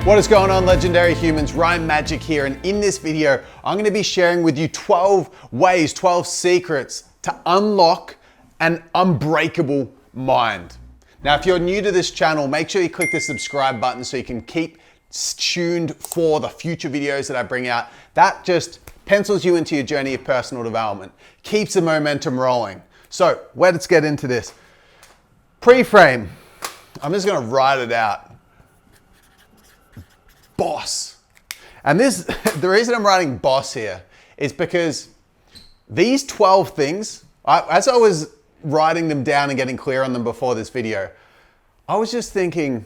What is going on, legendary humans? Ryan Magic here, and in this video I'm going to be sharing with you 12 ways, 12 secrets to unlock an unbreakable mind. Now, if you're new to this channel, make sure you click the subscribe button so you can keep tuned for the future videos that I bring out. That just pencils you into your journey of personal development, keeps the momentum rolling. So let's get into this. Pre-frame, I'm just going to write it out. Boss. And this, the reason I'm writing boss here is because these 12 things, as I was writing them down and getting clear on them before this video, I was just thinking,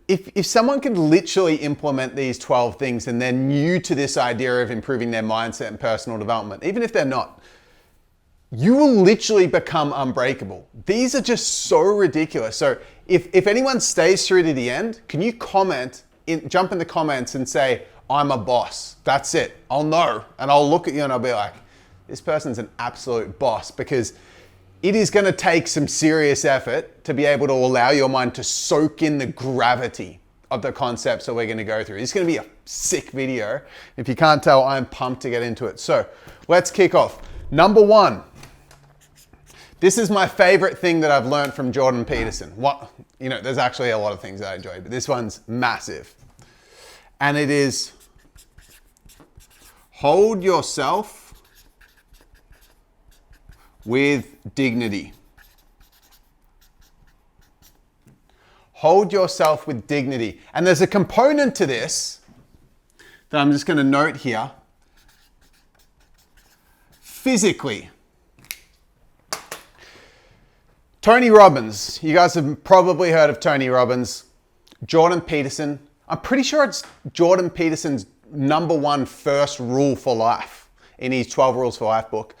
if someone could literally implement these 12 things and they're new to this idea of improving their mindset and personal development, even if they're not, you will literally become unbreakable. These are just so ridiculous. So if anyone stays through to the end, can you jump in the comments and say, I'm a boss. That's it. I'll know. And I'll look at you and I'll be like, this person's an absolute boss, because it is going to take some serious effort to be able to allow your mind to soak in the gravity of the concepts that we're going to go through. It's going to be a sick video. If you can't tell, I'm pumped to get into it. So let's kick off. Number one. This is my favorite thing that I've learned from Jordan Peterson. There's actually a lot of things that I enjoy, but this one's massive. And it is, hold yourself with dignity. Hold yourself with dignity. And there's a component to this that I'm just going to note here. Physically. Tony Robbins, you guys have probably heard of Tony Robbins. Jordan Peterson, I'm pretty sure it's Jordan Peterson's #1 first rule for life in his 12 Rules for Life book.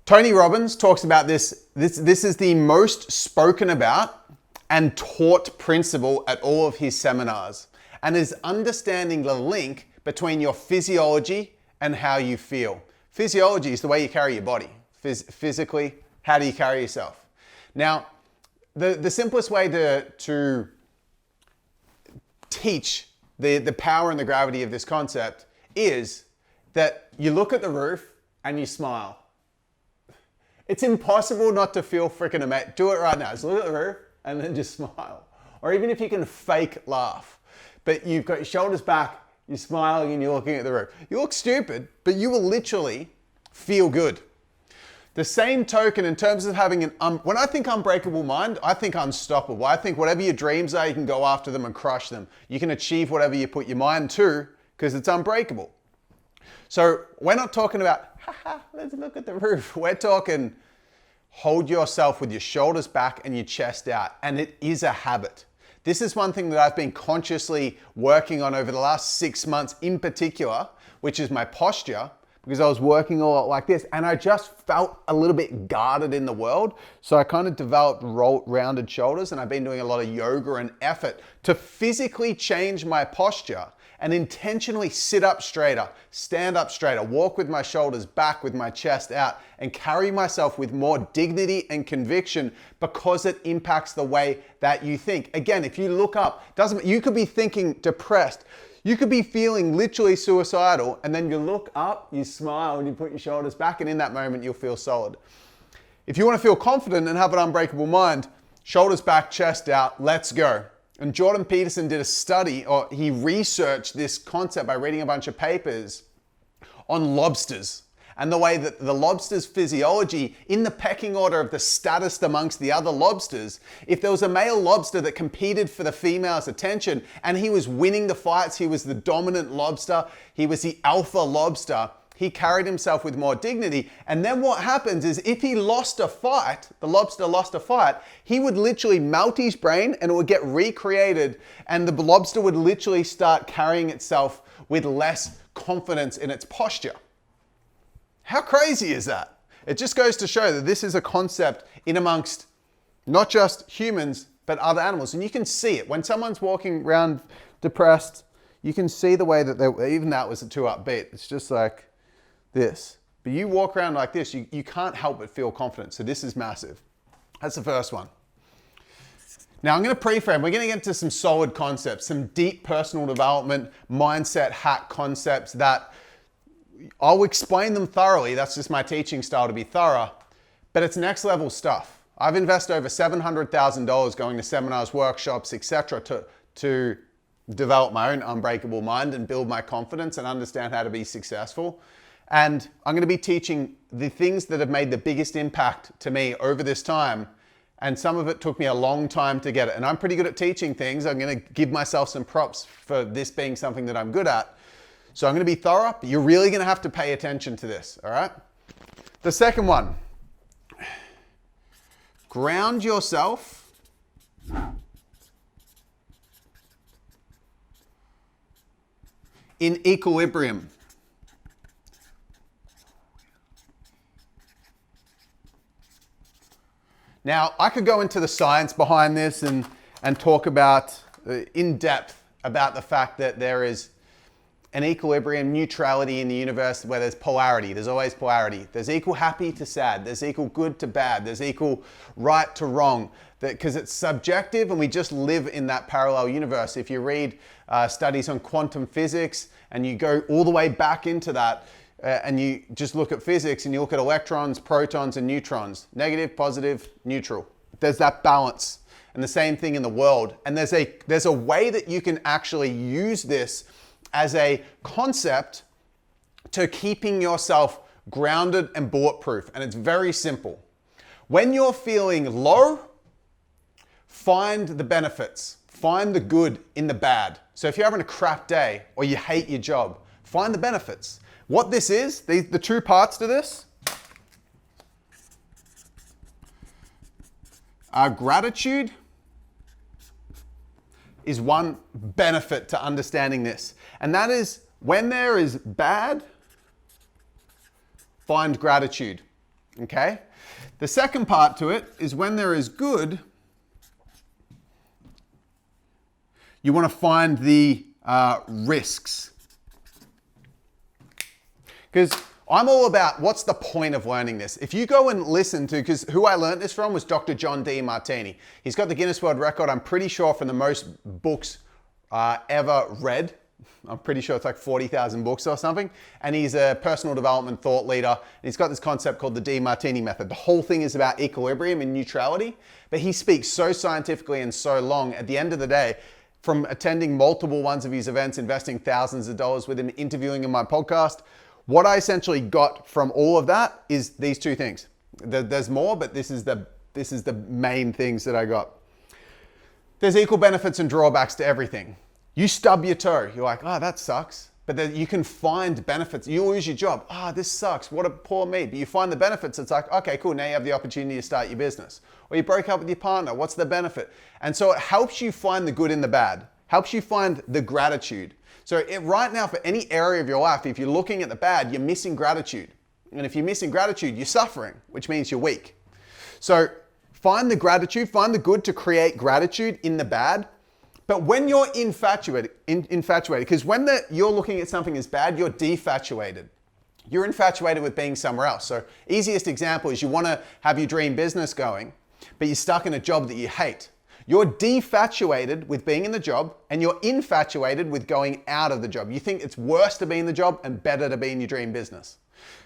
Tony Robbins talks about this. This is the most spoken about and taught principle at all of his seminars, and is understanding the link between your physiology and how you feel. Physiology is the way you carry your body. Physically, how do you carry yourself? Now, the simplest way to teach the power and the gravity of this concept is that you look at the roof and you smile. It's impossible not to feel freaking amazing. Do it right now. Just look at the roof and then just smile. Or even if you can fake laugh, but you've got your shoulders back, you're smiling and you're looking at the roof. You look stupid, but you will literally feel good. The same token in terms of having when I think unbreakable mind, I think unstoppable. I think whatever your dreams are, you can go after them and crush them. You can achieve whatever you put your mind to because it's unbreakable. So we're not talking about, let's look at the roof. We're talking, hold yourself with your shoulders back and your chest out. And it is a habit. This is one thing that I've been consciously working on over the last 6 months in particular, which is my posture. Because I was working a lot like this and I just felt a little bit guarded in the world. So I kind of developed rounded shoulders, and I've been doing a lot of yoga and effort to physically change my posture and intentionally sit up straighter, stand up straighter, walk with my shoulders back, with my chest out, and carry myself with more dignity and conviction, because it impacts the way that you think. Again, if you look up, you could be thinking depressed. You could be feeling literally suicidal, and then you look up, you smile, and you put your shoulders back, and in that moment, you'll feel solid. If you want to feel confident and have an unbreakable mind, shoulders back, chest out, let's go. And Jordan Peterson did a study, or he researched this concept by reading a bunch of papers on lobsters, and the way that the lobster's physiology, in the pecking order of the status amongst the other lobsters, if there was a male lobster that competed for the female's attention and he was winning the fights, he was the dominant lobster, he was the alpha lobster, he carried himself with more dignity. And then what happens is, if he lost a fight, the lobster lost a fight, he would literally melt his brain and it would get recreated, and the lobster would literally start carrying itself with less confidence in its posture. How crazy is that? It just goes to show that this is a concept in amongst not just humans, but other animals. And you can see it. When someone's walking around depressed, you can see the way that even that was too upbeat. It's just like this. But you walk around like this, you can't help but feel confident. So this is massive. That's the first one. Now I'm going to preframe, we're going to get into some solid concepts, some deep personal development, mindset hack concepts that I'll explain them thoroughly. That's just my teaching style, to be thorough, but it's next level stuff. I've invested over $700,000 going to seminars, workshops, etc. to develop my own unbreakable mind and build my confidence and understand how to be successful. And I'm going to be teaching the things that have made the biggest impact to me over this time. And some of it took me a long time to get it. And I'm pretty good at teaching things. I'm going to give myself some props for this being something that I'm good at. So I'm going to be thorough, but you're really going to have to pay attention to this, all right? The second one, ground yourself in equilibrium. Now, I could go into the science behind this and talk about, in depth, about the fact that there is an equilibrium, neutrality in the universe where there's polarity. There's always polarity. There's equal happy to sad. There's equal good to bad. There's equal right to wrong. Because it's subjective and we just live in that parallel universe. If you read studies on quantum physics and you go all the way back into that and you just look at physics and you look at electrons, protons, and neutrons, negative, positive, neutral. There's that balance. And the same thing in the world. And there's a way that you can actually use this as a concept to keeping yourself grounded and bulletproof. And it's very simple. When you're feeling low, find the benefits. Find the good in the bad. So if you're having a crap day or you hate your job, find the benefits. What this is, the two parts to this are gratitude is one benefit to understanding this. And that is when there is bad, find gratitude, okay? The second part to it is when there is good, you want to find the risks. Because I'm all about what's the point of learning this. If you go and listen to, because who I learned this from was Dr. John Demartini. He's got the Guinness World Record, I'm pretty sure, for the most books ever read. I'm pretty sure it's like 40,000 books or something. And he's a personal development thought leader. And he's got this concept called the Demartini method. The whole thing is about equilibrium and neutrality. But he speaks so scientifically and so long. At the end of the day, from attending multiple ones of his events, investing thousands of dollars with him, interviewing in my podcast, what I essentially got from all of that is these two things. There's more, but this is the main things that I got. There's equal benefits and drawbacks to everything. You stub your toe, you're like, oh, that sucks. But then you can find benefits. You lose your job. Ah, this sucks. What a poor me. But you find the benefits. It's like, okay, cool. Now you have the opportunity to start your business. Or you broke up with your partner. What's the benefit? And so it helps you find the good in the bad. Helps you find the gratitude. So right now, for any area of your life, if you're looking at the bad, you're missing gratitude. And if you're missing gratitude, you're suffering, which means you're weak. So find the gratitude, find the good to create gratitude in the bad. But when you're infatuated, because when you're looking at something as bad, you're defatuated. You're infatuated with being somewhere else. So easiest example is you want to have your dream business going, but you're stuck in a job that you hate. You're defatuated with being in the job and you're infatuated with going out of the job. You think it's worse to be in the job and better to be in your dream business.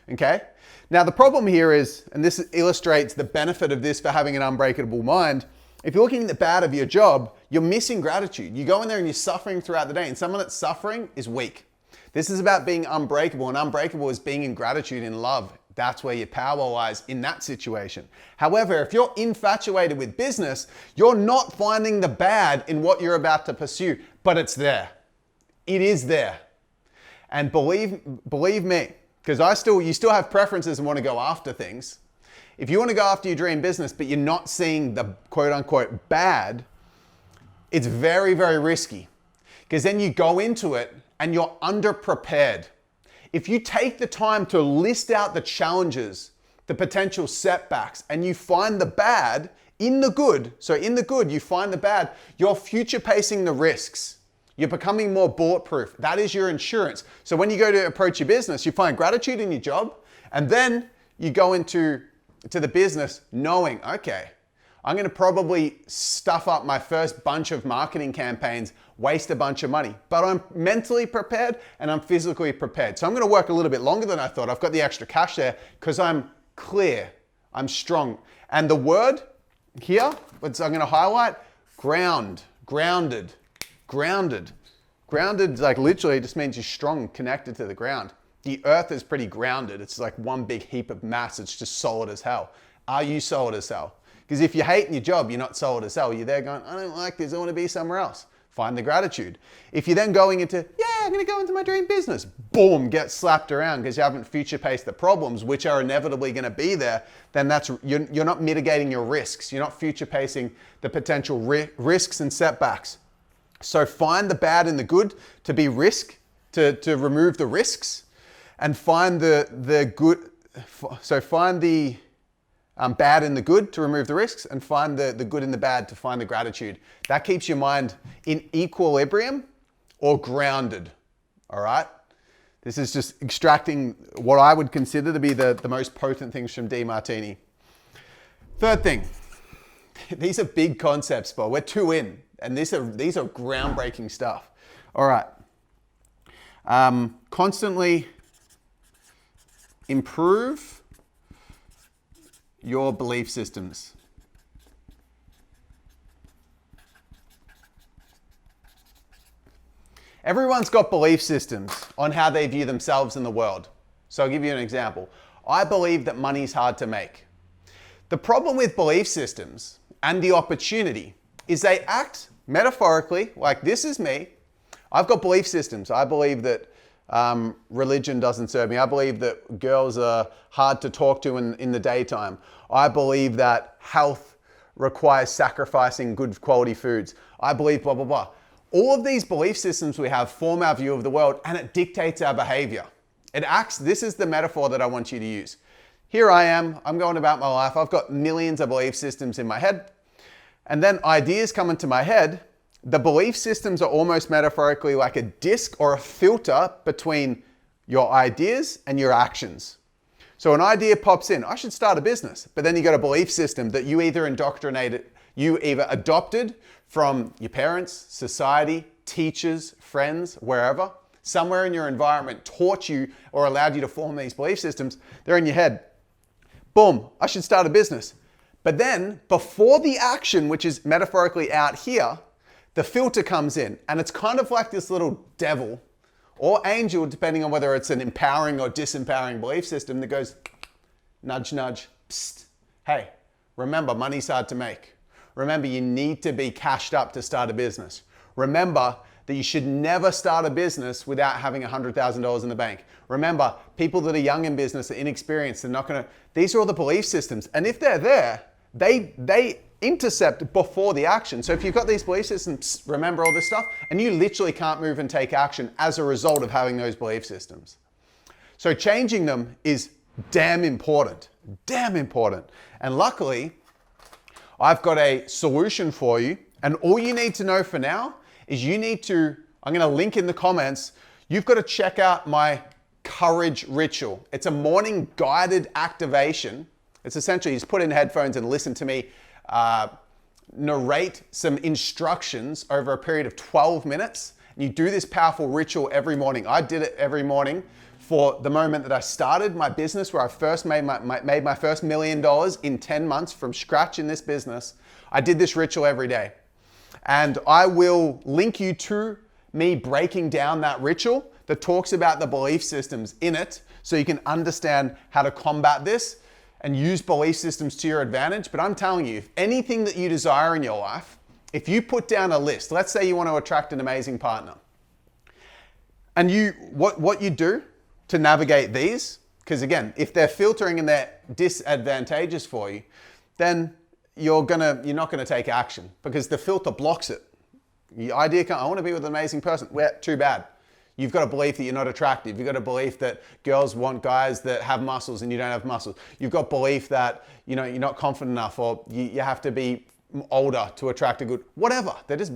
Okay? Now the problem here is, and this illustrates the benefit of this for having an unbreakable mind, if you're looking at the bad of your job, you're missing gratitude. You go in there and you're suffering throughout the day, and someone that's suffering is weak. This is about being unbreakable, and unbreakable is being in gratitude, in love. That's where your power lies in that situation. However, if you're infatuated with business, you're not finding the bad in what you're about to pursue, but it's there. It is there. And believe me, because you still have preferences and want to go after things. If you want to go after your dream business, but you're not seeing the quote unquote bad, it's very, very risky. Because then you go into it and you're underprepared. If you take the time to list out the challenges, the potential setbacks, and you find the bad in the good, so in the good you find the bad, you're future pacing the risks. You're becoming more bulletproof. That is your insurance. So when you go to approach your business, you find gratitude in your job, and then you go into the business knowing, okay, I'm going to probably stuff up my first bunch of marketing campaigns, waste a bunch of money, but I'm mentally prepared and I'm physically prepared. So I'm going to work a little bit longer than I thought. I've got the extra cash there because I'm clear, I'm strong. And the word here, which I'm going to highlight, grounded. Grounded, like literally just means you're strong, connected to the ground. The earth is pretty grounded. It's like one big heap of mass. It's just solid as hell. Are you solid as hell? Because if you're hating your job, you're not solid as hell. You're there going, I don't like this. I want to be somewhere else. Find the gratitude. If you're then going into, yeah, I'm going to go into my dream business. Boom, get slapped around because you haven't future-paced the problems, which are inevitably going to be there. Then you're not mitigating your risks. You're not future-pacing the potential risks and setbacks. So find the bad and the good to be risk, to remove the risks, and find the good. So find the bad and the good to remove the risks, and find the good and the bad to find the gratitude. That keeps your mind in equilibrium or grounded. All right. This is just extracting what I would consider to be the most potent things from DeMartini. Third thing, these are big concepts, but we're 2 in. And these are groundbreaking stuff. All right. Constantly improve your belief systems. Everyone's got belief systems on how they view themselves in the world. So I'll give you an example. I believe that money's hard to make. The problem with belief systems and the opportunity is they act metaphorically like, this is me. I've got belief systems. I believe that religion doesn't serve me. I believe that girls are hard to talk to in the daytime. I believe that health requires sacrificing good quality foods. I believe blah, blah, blah. All of these belief systems we have form our view of the world, and it dictates our behavior. It acts, this is the metaphor that I want you to use. Here I am, I'm going about my life. I've got millions of belief systems in my head. And then ideas come into my head. The belief systems are almost metaphorically like a disc or a filter between your ideas and your actions. So an idea pops in, I should start a business. But then you got a belief system that you either adopted from your parents, society, teachers, friends, wherever. Somewhere in your environment taught you or allowed you to form these belief systems. They're in your head. Boom, I should start a business. But then, before the action, which is metaphorically out here, the filter comes in. And it's kind of like this little devil or angel, depending on whether it's an empowering or disempowering belief system, that goes, nudge, nudge, psst. Hey, remember, money's hard to make. Remember, you need to be cashed up to start a business. Remember that you should never start a business without having $100,000 in the bank. Remember, people that are young in business, are inexperienced, they're not gonna, these are all the belief systems. And if they're there, they intercept before the action. So if you've got these belief systems, remember all this stuff, and you literally can't move and take action as a result of having those belief systems. So changing them is damn important, damn important. And luckily, I've got a solution for you. And all you need to know for now is you need to, I'm gonna link in the comments, you've got to check out my courage ritual. It's a morning guided activation. It's essentially, you just put in headphones and listen to me narrate some instructions over a period of 12 minutes. And you do this powerful ritual every morning. I did it every morning for the moment that I started my business, where I first made my first $1 million in 10 months from scratch in this business. I did this ritual every day. And I will link you to me breaking down that ritual that talks about the belief systems in it, so you can understand how to combat this and use belief systems to your advantage. But I'm telling you, if anything that you desire in your life, if you put down a list, let's say you want to attract an amazing partner, and what you do to navigate these, because again, if they're filtering and they're disadvantageous for you, then you're not gonna take action, because the filter blocks it. The idea, I want to be with an amazing person. Well, too bad. You've got a belief that you're not attractive. You've got a belief that girls want guys that have muscles and you don't have muscles. You've got belief that you're not confident enough, or you have to be older to attract a good, whatever. They're just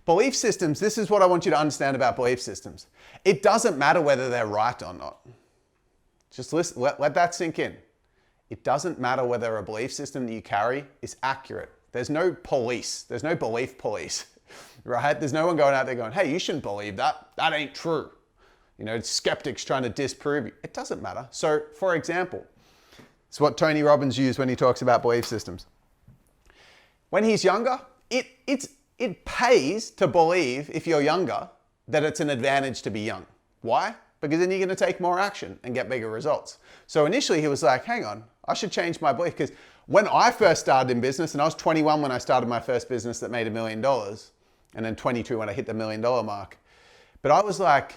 belief systems. This is what I want you to understand about belief systems. It doesn't matter whether they're right or not. Just listen, let that sink in. It doesn't matter whether a belief system that you carry is accurate There's no police. There's no belief police, right? There's no one going out there going, hey, you shouldn't believe that. That ain't true. You know, skeptics trying to disprove you. It doesn't matter. So, for example, it's what Tony Robbins used when he talks about belief systems. When he's younger, it pays to believe, if you're younger, that it's an advantage to be young. Why? Because then you're going to take more action and get bigger results. So initially he was like, hang on, I should change my belief, because when I first started in business, and I was 21 when I started my first business that made $1 million, and then 22 when I hit the $1 million mark. But I was like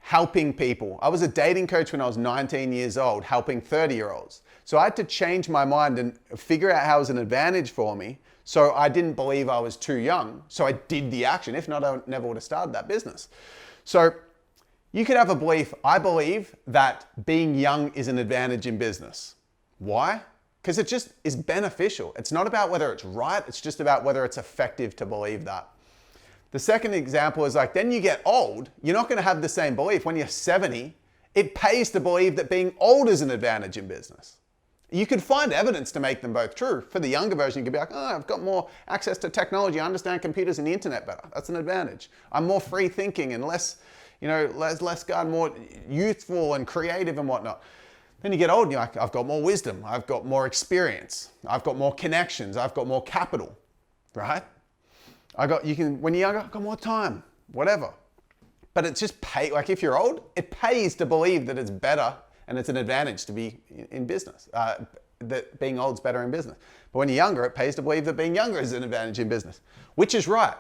helping people. I was a dating coach when I was 19 years old, helping 30-year-olds. So I had to change my mind and figure out how it was an advantage for me. So I didn't believe I was too young. So I did the action. If not, I never would have started that business. So you could have a belief, I believe that being young is an advantage in business. Why? Because it just is beneficial. It's not about whether it's right, it's just about whether it's effective to believe that. The second example is like, then you get old, you're not going to have the same belief. When you're 70, it pays to believe that being old is an advantage in business. You could find evidence to make them both true. For the younger version, you could be like, oh, I've got more access to technology, I understand computers and the internet better. That's an advantage. I'm more free thinking and less more youthful and creative and whatnot. Then you get old and you're like, I've got more wisdom, I've got more experience, I've got more connections, I've got more capital, right? When you're younger, I've got more time, whatever. But it's just like if you're old, it pays to believe that it's better and it's an advantage to be in business, that being old is better in business. But when you're younger, it pays to believe that being younger is an advantage in business, which is right.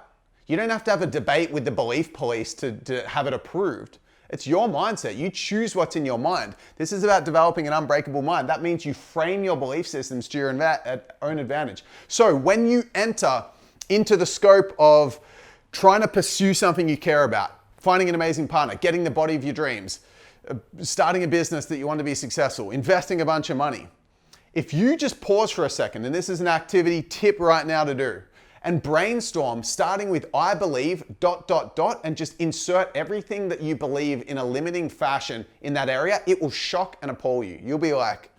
You don't have to have a debate with the belief police to have it approved. It's your mindset. You choose what's in your mind. This is about developing an unbreakable mind. That means you frame your belief systems to your own advantage. So when you enter into the scope of trying to pursue something you care about, finding an amazing partner, getting the body of your dreams, starting a business that you want to be successful, investing a bunch of money. If you just pause for a second, and this is an activity tip right now to do, and brainstorm starting with I believe ... and just insert everything that you believe in a limiting fashion in that area, it will shock and appall you. You'll be like,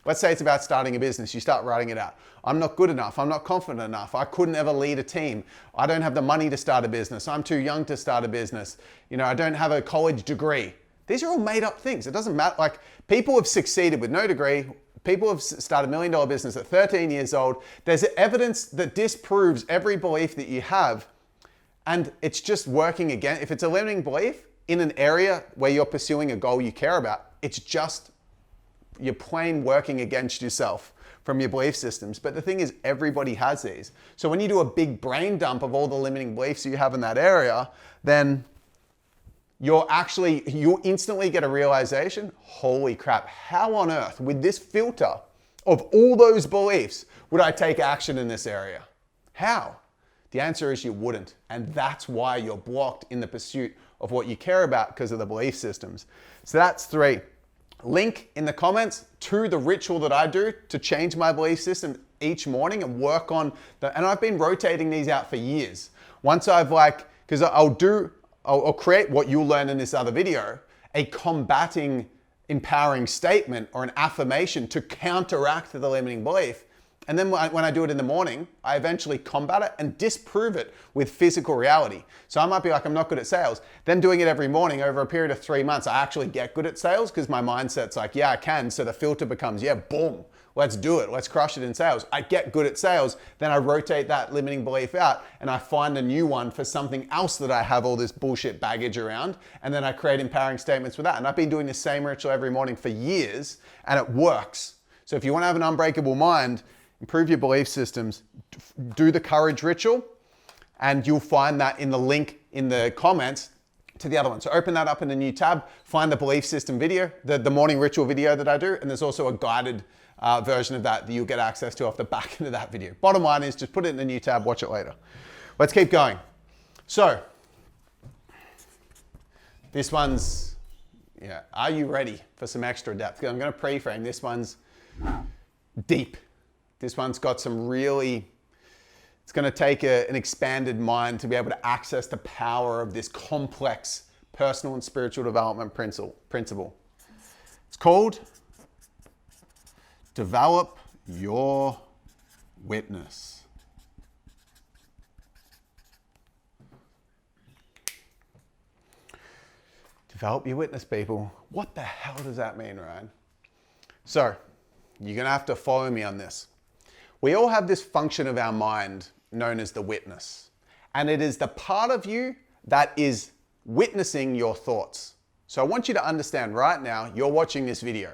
let's say it's about starting a business. You start writing it out. I'm not good enough. I'm not confident enough. I couldn't ever lead a team. I don't have the money to start a business. I'm too young to start a business. I don't have a college degree. These are all made up things. It doesn't matter. Like, people have succeeded with no degree. People have started $1 million business at 13 years old. There's evidence that disproves every belief that you have. And it's just working again. If it's a limiting belief in an area where you're pursuing a goal you care about, it's just, you're plain working against yourself from your belief systems. But the thing is, everybody has these. So when you do a big brain dump of all the limiting beliefs you have in that area, then you instantly get a realization, holy crap, how on earth, with this filter of all those beliefs, would I take action in this area? How? The answer is you wouldn't. And that's why you're blocked in the pursuit of what you care about, because of the belief systems. So that's 3. Link in the comments to the ritual that I do to change my belief system each morning and work on and I've been rotating these out for years. Once because I'll create what you'll learn in this other video, a combating, empowering statement or an affirmation to counteract the limiting belief. And then when I do it in the morning, I eventually combat it and disprove it with physical reality. So I might be like, I'm not good at sales. Then doing it every morning over a period of 3 months, I actually get good at sales because my mindset's like, yeah, I can. So the filter becomes, yeah, boom, let's do it. Let's crush it in sales. I get good at sales. Then I rotate that limiting belief out and I find a new one for something else that I have all this bullshit baggage around. And then I create empowering statements with that. And I've been doing the same ritual every morning for years and it works. So if you want to have an unbreakable mind, improve your belief systems, do the courage ritual, and you'll find that in the link in the comments to the other one. So open that up in a new tab, find the belief system video, the morning ritual video that I do, and there's also a guided version of that you'll get access to off the back end of that video. Bottom line is just put it in a new tab, watch it later. Let's keep going. So, this one's, are you ready for some extra depth? I'm going to pre-frame. This one's deep. This one's got some it's going to take an expanded mind to be able to access the power of this complex personal and spiritual development principle. It's called Develop Your Witness. Develop your witness, people. What the hell does that mean, Ryan? So, you're going to have to follow me on this. We all have this function of our mind known as the witness. And it is the part of you that is witnessing your thoughts. So I want you to understand right now, you're watching this video.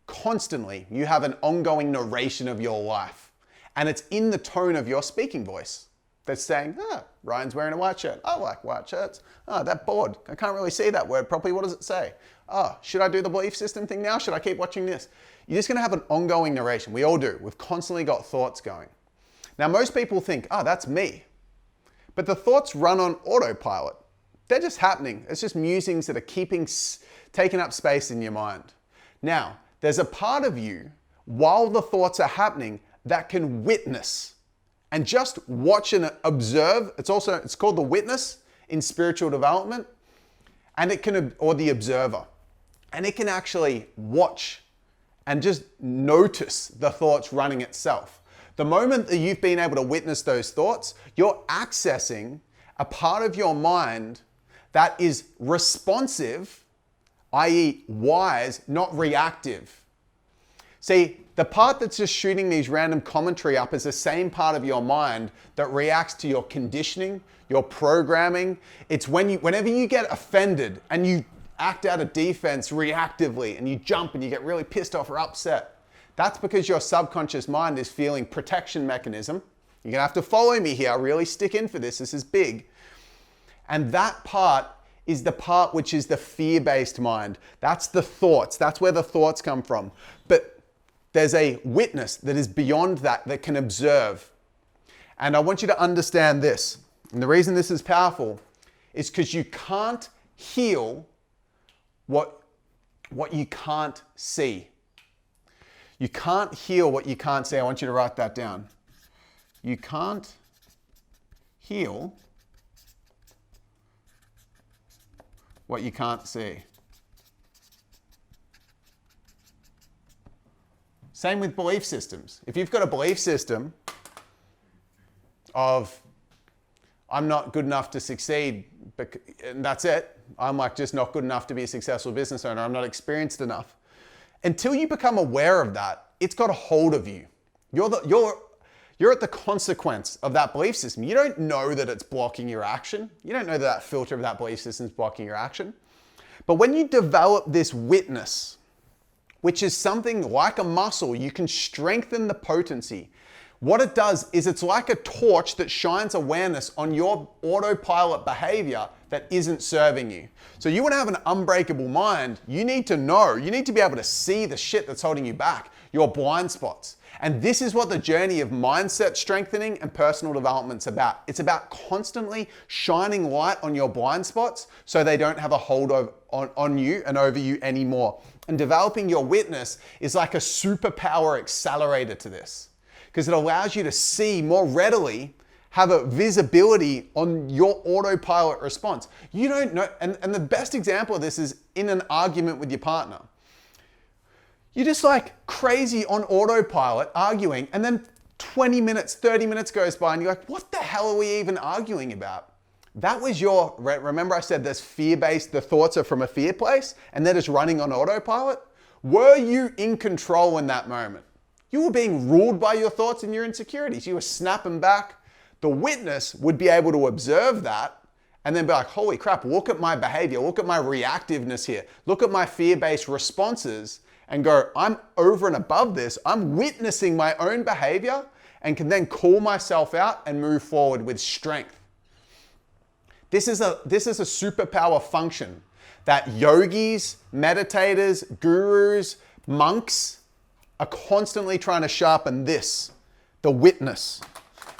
Constantly, you have an ongoing narration of your life. And it's in the tone of your speaking voice that's saying, Ryan's wearing a white shirt. I like white shirts. That board. I can't really see that word properly. What does it say? Should I do the belief system thing now? Should I keep watching this? You're just going to have an ongoing narration. We all do. We've constantly got thoughts going. Now, most people think, that's me. But the thoughts run on autopilot. They're just happening. It's just musings that are taking up space in your mind. Now, there's a part of you, while the thoughts are happening, that can witness and just watch and observe. It's called the witness in spiritual development, and or the observer. And it can actually watch and just notice the thoughts running itself. The moment that you've been able to witness those thoughts, you're accessing a part of your mind that is responsive, i.e. wise, not reactive. See, the part that's just shooting these random commentary up is the same part of your mind that reacts to your conditioning, your programming. It's whenever you get offended and you act out of defense reactively and you jump and you get really pissed off or upset. That's because your subconscious mind is feeling protection mechanism. You're gonna have to follow me here, really stick in for this. This is big. And that part is the part which is the fear-based mind. That's the thoughts. That's where the thoughts come from. But there's a witness that is beyond that can observe. And I want you to understand this. And the reason this is powerful is because you can't heal what you can't see. You can't heal what you can't see. I want you to write that down. You can't heal what you can't see. Same with belief systems. If you've got a belief system of, I'm not good enough to succeed, and that's it. I'm just not good enough to be a successful business owner. I'm not experienced enough. Until you become aware of that, it's got a hold of you. You're at the consequence of that belief system. You don't know that it's blocking your action. You don't know that filter of that belief system is blocking your action. But when you develop this witness, which is something like a muscle, you can strengthen the potency. What it does is it's like a torch that shines awareness on your autopilot behavior that isn't serving you. So you want to have an unbreakable mind, you need to be able to see the shit that's holding you back, your blind spots. And this is what the journey of mindset strengthening and personal development's about. It's about constantly shining light on your blind spots so they don't have a hold on you and over you anymore. And developing your witness is like a superpower accelerator to this, because it allows you to see more readily, have a visibility on your autopilot response. You don't know, and the best example of this is in an argument with your partner. You're just like crazy on autopilot arguing, and then 20 minutes, 30 minutes goes by and you're like, what the hell are we even arguing about? That was remember I said there's fear-based, the thoughts are from a fear place, and they're just running on autopilot? Were you in control in that moment? You were being ruled by your thoughts and your insecurities. You were snapping back. The witness would be able to observe that and then be like, holy crap, look at my behavior. Look at my reactiveness here. Look at my fear-based responses and go, I'm over and above this. I'm witnessing my own behavior and can then call myself out and move forward with strength. This is a superpower function that yogis, meditators, gurus, monks are constantly trying to sharpen this, the witness.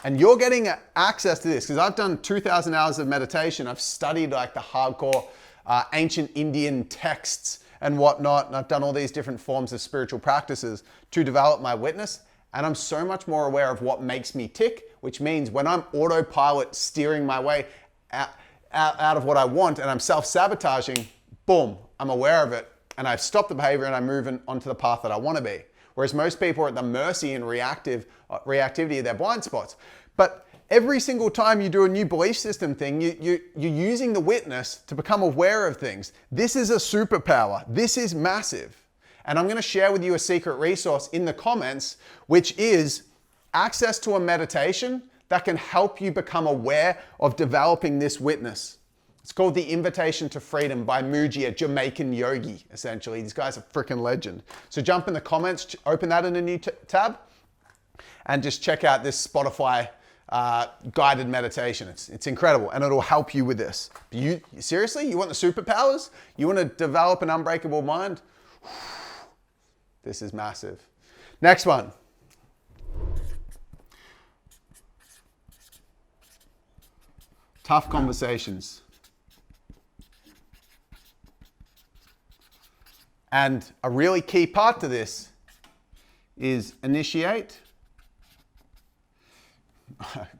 And you're getting access to this because I've done 2,000 hours of meditation. I've studied like the hardcore ancient Indian texts and whatnot. And I've done all these different forms of spiritual practices to develop my witness. And I'm so much more aware of what makes me tick, which means when I'm autopilot steering my way out of what I want and I'm self-sabotaging, boom, I'm aware of it. And I've stopped the behavior and I'm moving onto the path that I want to be. Whereas most people are at the mercy and reactivity of their blind spots. But every single time you do a new belief system thing, you're using the witness to become aware of things. This is a superpower. This is massive. And I'm going to share with you a secret resource in the comments, which is access to a meditation that can help you become aware of developing this witness. It's called The Invitation to Freedom by Muji, a Jamaican yogi, essentially. These guys are freaking legend. So jump in the comments, open that in a new tab, and just check out this Spotify guided meditation. It's incredible, and it'll help you with this. Seriously, you want the superpowers? You want to develop an unbreakable mind? This is massive. Next one. Tough conversations. And a really key part to this is initiate.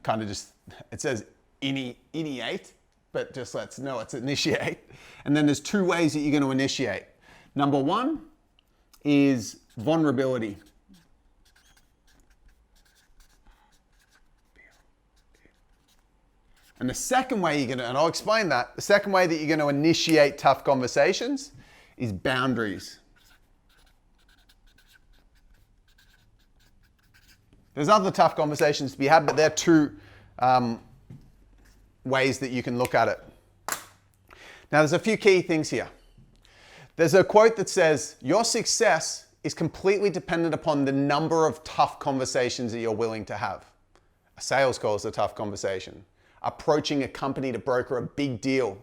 Kind of just, it says initiate, but just let's know it's initiate. And then there's two ways that you're going to initiate. Number one is vulnerability. And the second way you're going to, and I'll explain that, the second way that you're going to initiate tough conversations is boundaries. There's other tough conversations to be had, but there are two ways that you can look at it. Now, there's a few key things here. There's a quote that says, your success is completely dependent upon the number of tough conversations that you're willing to have. A sales call is a tough conversation. Approaching a company to broker a big deal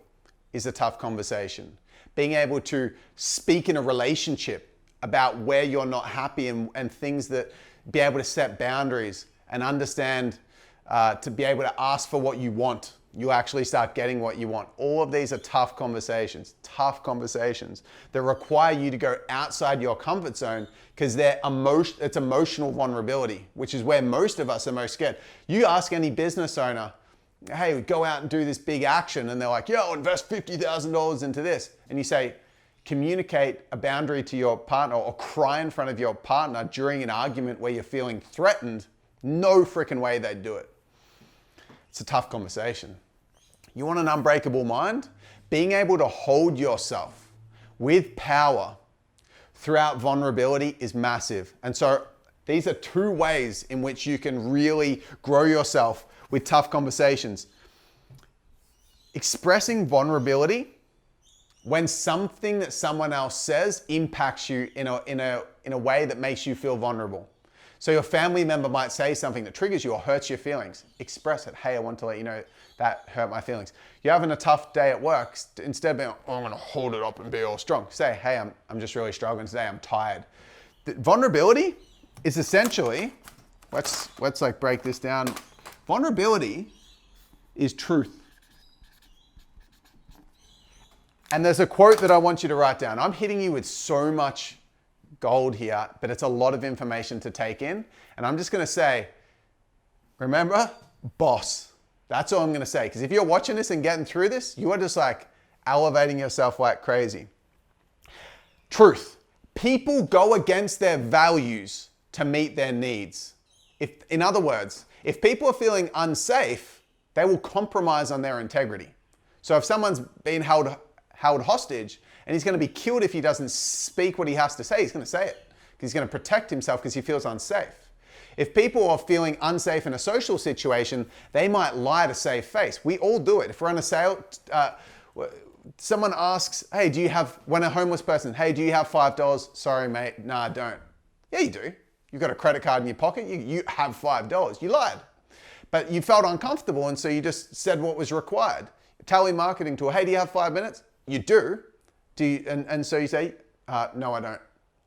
is a tough conversation. Being able to speak in a relationship about where you're not happy and things that, be able to set boundaries and understand to be able to ask for what you want. You actually start getting what you want. All of these are tough conversations that require you to go outside your comfort zone because it's emotional vulnerability, which is where most of us are most scared. You ask any business owner, hey, go out and do this big action, and they're like, yo, invest $50,000 into this. And you say, communicate a boundary to your partner or cry in front of your partner during an argument where you're feeling threatened. No freaking way they'd do it. It's a tough conversation. You want an unbreakable mind? Being able to hold yourself with power throughout vulnerability is massive. And so these are two ways in which you can really grow yourself with tough conversations. Expressing vulnerability when something that someone else says impacts you in a way that makes you feel vulnerable. So your family member might say something that triggers you or hurts your feelings. Express it. Hey, I want to let you know that hurt my feelings. You're having a tough day at work. Instead of being, oh, I'm going to hold it up and be all strong. Say, hey, I'm just really struggling today. I'm tired. The vulnerability is essentially, let's like break this down. Vulnerability is truth. And there's a quote that I want you to write down. I'm hitting you with so much gold here, but it's a lot of information to take in. And I'm just going to say, remember, boss. That's all I'm going to say. Because if you're watching this and getting through this, you are just like elevating yourself like crazy. Truth. People go against their values to meet their needs. In other words, if people are feeling unsafe, they will compromise on their integrity. So if someone's been held hostage and he's going to be killed if he doesn't speak what he has to say, he's going to say it. He's going to protect himself because he feels unsafe. If people are feeling unsafe in a social situation, they might lie to save face. We all do it. If we're on a sale, someone asks, hey, when a homeless person, hey, do you have $5? Sorry, mate. No, I don't. Yeah, you do. You've got a credit card in your pocket. You have $5. You lied. But you felt uncomfortable, and so you just said what was required. Telemarketing tool, hey, do you have 5 minutes? You do. And so you say, no, I don't.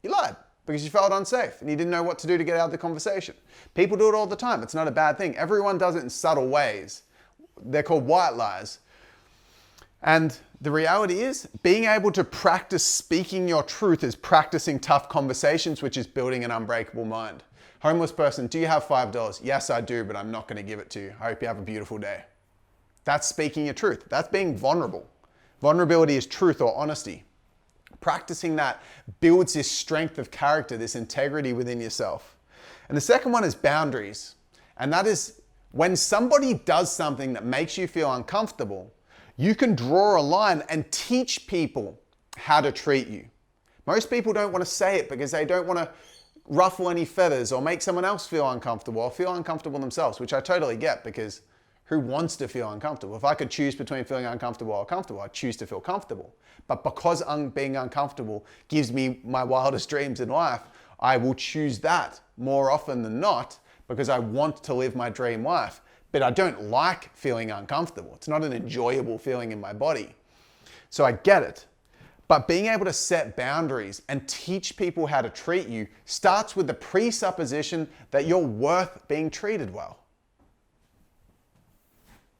You lied because you felt unsafe and you didn't know what to do to get out of the conversation. People do it all the time. It's not a bad thing. Everyone does it in subtle ways. They're called white lies. And the reality is, being able to practice speaking your truth is practicing tough conversations, which is building an unbreakable mind. Homeless person, do you have $5? Yes, I do, but I'm not going to give it to you. I hope you have a beautiful day. That's speaking your truth. That's being vulnerable. Vulnerability is truth or honesty. Practicing that builds this strength of character, this integrity within yourself. And the second one is boundaries. And that is When somebody does something that makes you feel uncomfortable, you can draw a line and teach people how to treat you. Most people don't want to say it because they don't want to ruffle any feathers or make someone else feel uncomfortable or feel uncomfortable themselves, which I totally get, because who wants to feel uncomfortable? If I could choose between feeling uncomfortable or comfortable, I'd choose to feel comfortable. But because being uncomfortable gives me my wildest dreams in life, I will choose that more often than not because I want to live my dream life. But I don't like feeling uncomfortable. It's not an enjoyable feeling in my body. So I get it. But being able to set boundaries and teach people how to treat you starts with the presupposition that you're worth being treated well.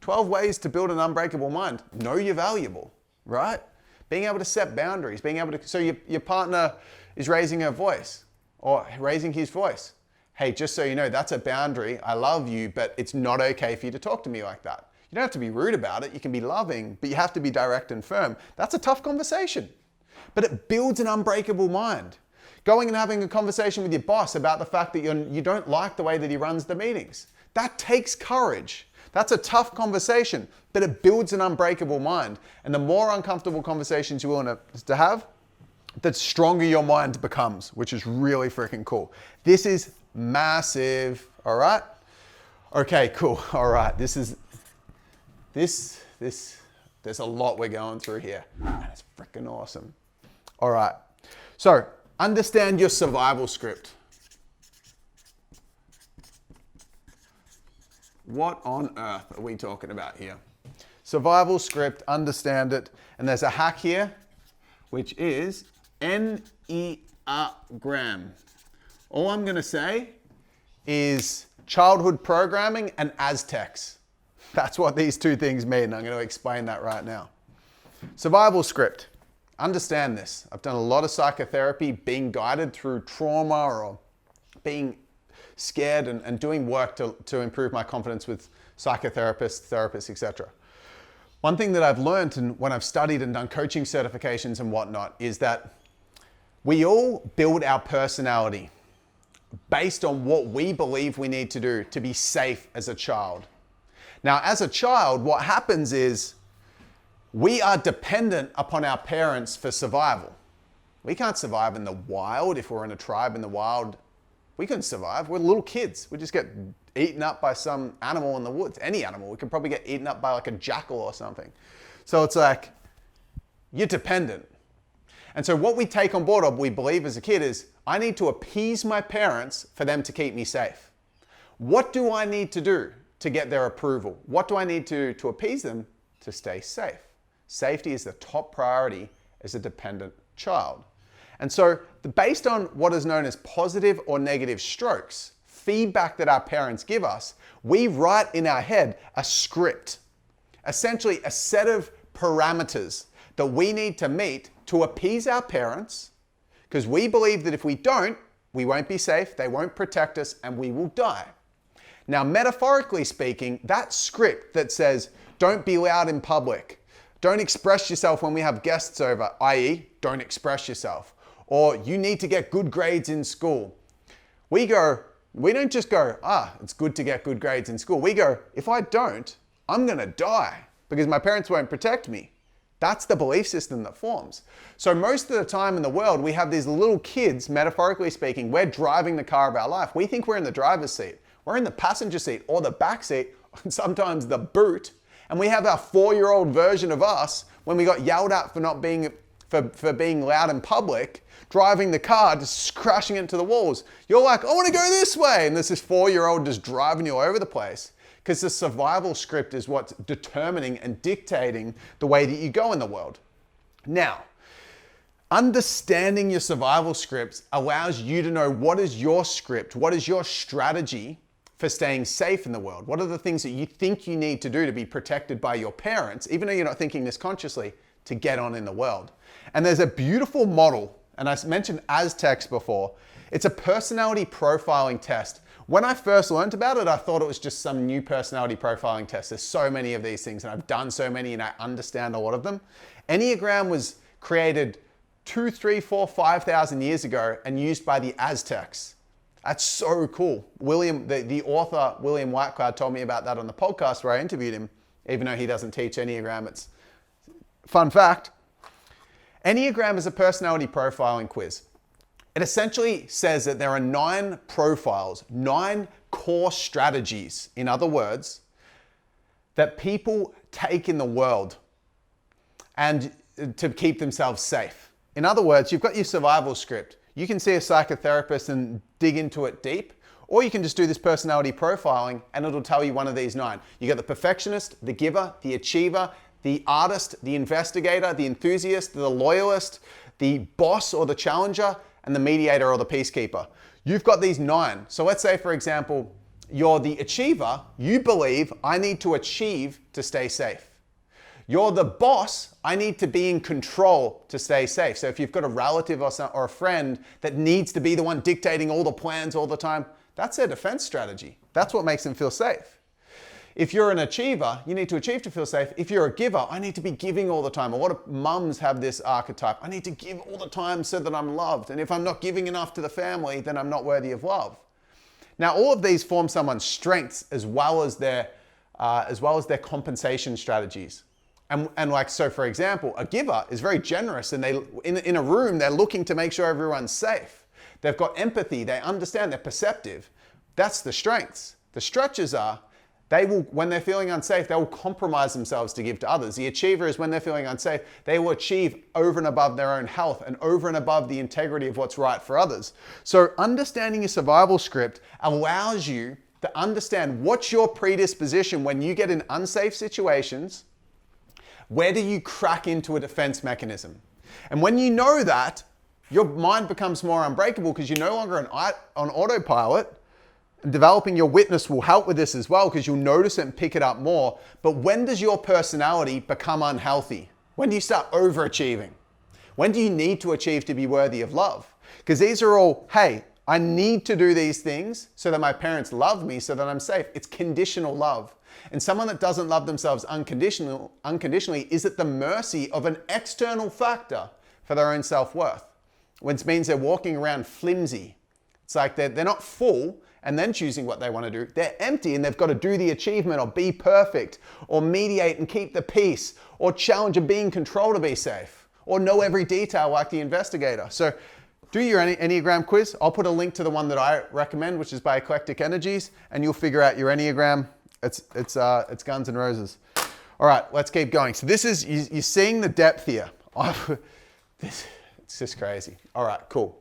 12 ways to build an unbreakable mind. Know you're valuable, right? Being able to set boundaries, being able to, so your partner is raising her voice or raising his voice. Hey, just so you know, that's a boundary. I love you, but it's not okay for you to talk to me like that. You don't have to be rude about it. You can be loving, but you have to be direct and firm. That's a tough conversation, but it builds an unbreakable mind. Going and having a conversation with your boss about the fact that you don't like the way that he runs the meetings. That takes courage. That's a tough conversation, but it builds an unbreakable mind. And the more uncomfortable conversations you're willing to have, the stronger your mind becomes, which is really freaking cool. This is massive, all right? Okay, cool, all right. There's a lot we're going through here, and it's freaking awesome. All right, so understand your survival script. What on earth are we talking about here? Survival script, understand it. And there's a hack here, which is Enneagram. All I'm gonna say is childhood programming and Aztecs. That's what these two things mean. I'm gonna explain that right now. Survival script, understand this. I've done a lot of psychotherapy, being guided through trauma or being scared and doing work to improve my confidence with psychotherapists, therapists, etc. One thing that I've learned and when I've studied and done coaching certifications and whatnot is that we all build our personality based on what we believe we need to do to be safe as a child. Now, as a child, what happens is we are dependent upon our parents for survival. We can't survive in the wild. If we're in a tribe in the wild, we couldn't survive. We're little kids. We just get eaten up by some animal in the woods. Any animal. We could probably get eaten up by like a jackal or something. So it's like, you're dependent. And so what we take on board, or we believe as a kid, is I need to appease my parents for them to keep me safe. What do I need to do to get their approval? What do I need to appease them to stay safe? Safety is the top priority as a dependent child. And so based on what is known as positive or negative strokes, feedback that our parents give us, we write in our head a script, essentially a set of parameters that we need to meet to appease our parents, because we believe that if we don't, we won't be safe, they won't protect us, and we will die. Now, metaphorically speaking, that script that says, don't be loud in public, don't express yourself when we have guests over, i.e., don't express yourself, or you need to get good grades in school. We don't just go, it's good to get good grades in school. We go, if I don't, I'm gonna die because my parents won't protect me. That's the belief system that forms. So most of the time in the world, we have these little kids, metaphorically speaking, we're driving the car of our life. We think we're in the driver's seat. We're in the passenger seat or the back seat, sometimes the boot, and we have our 4-year-old version of us when we got yelled at for being loud in public, driving the car, just crashing into the walls. You're like, I want to go this way. And there's this 4-year-old just driving you all over the place because the survival script is what's determining and dictating the way that you go in the world. Now, understanding your survival scripts allows you to know what is your script, what is your strategy for staying safe in the world. What are the things that you think you need to do to be protected by your parents, even though you're not thinking this consciously, to get on in the world. And there's a beautiful model, and I mentioned Aztecs before. It's a personality profiling test. When I first learned about it, I thought it was just some new personality profiling test. There's so many of these things, and I've done so many, and I understand a lot of them. Enneagram was created 2, 3, 4, 5,000 years ago and used by the Aztecs. That's so cool. The author, William Whitecloud, told me about that on the podcast where I interviewed him, even though he doesn't teach Enneagram. It's fun fact. Enneagram is a personality profiling quiz. It essentially says that there are 9 profiles, 9 core strategies, in other words, that people take in the world and to keep themselves safe. In other words, you've got your survival script. You can see a psychotherapist and dig into it deep, or you can just do this personality profiling and it'll tell you one of these 9. You got the perfectionist, the giver, the achiever, the artist, the investigator, the enthusiast, the loyalist, the boss or the challenger, and the mediator or the peacekeeper. You've got these 9. So let's say, for example, you're the achiever. You believe I need to achieve to stay safe. You're the boss. I need to be in control to stay safe. So if you've got a relative or a friend that needs to be the one dictating all the plans all the time, that's their defense strategy. That's what makes them feel safe. If you're an achiever, you need to achieve to feel safe. If you're a giver, I need to be giving all the time. A lot of mums have this archetype. I need to give all the time so that I'm loved. And if I'm not giving enough to the family, then I'm not worthy of love. Now, all of these form someone's strengths as well as their compensation strategies. And like, so for example, a giver is very generous and in a room, they're looking to make sure everyone's safe. They've got empathy, they understand, they're perceptive. That's the strengths. The stretches are, when they're feeling unsafe, they will compromise themselves to give to others. The achiever is when they're feeling unsafe, they will achieve over and above their own health and over and above the integrity of what's right for others. So understanding your survival script allows you to understand what's your predisposition when you get in unsafe situations. Where do you crack into a defense mechanism? And when you know that, your mind becomes more unbreakable because you're no longer on autopilot. And developing your witness will help with this as well because you'll notice it and pick it up more. But when does your personality become unhealthy? When do you start overachieving? When do you need to achieve to be worthy of love? Because these are all, hey, I need to do these things so that my parents love me so that I'm safe. It's conditional love. And someone that doesn't love themselves unconditionally is at the mercy of an external factor for their own self-worth, which means they're walking around flimsy. It's like they're not full and then choosing what they want to do. They're empty and they've got to do the achievement or be perfect or mediate and keep the peace or challenge and be in control to be safe or know every detail like the investigator. So do your Enneagram quiz. I'll put a link to the one that I recommend, which is by Eclectic Energies, and you'll figure out your Enneagram. It's Guns N' Roses. All right, let's keep going. So this is, you're seeing the depth here. It's just crazy. All right, cool.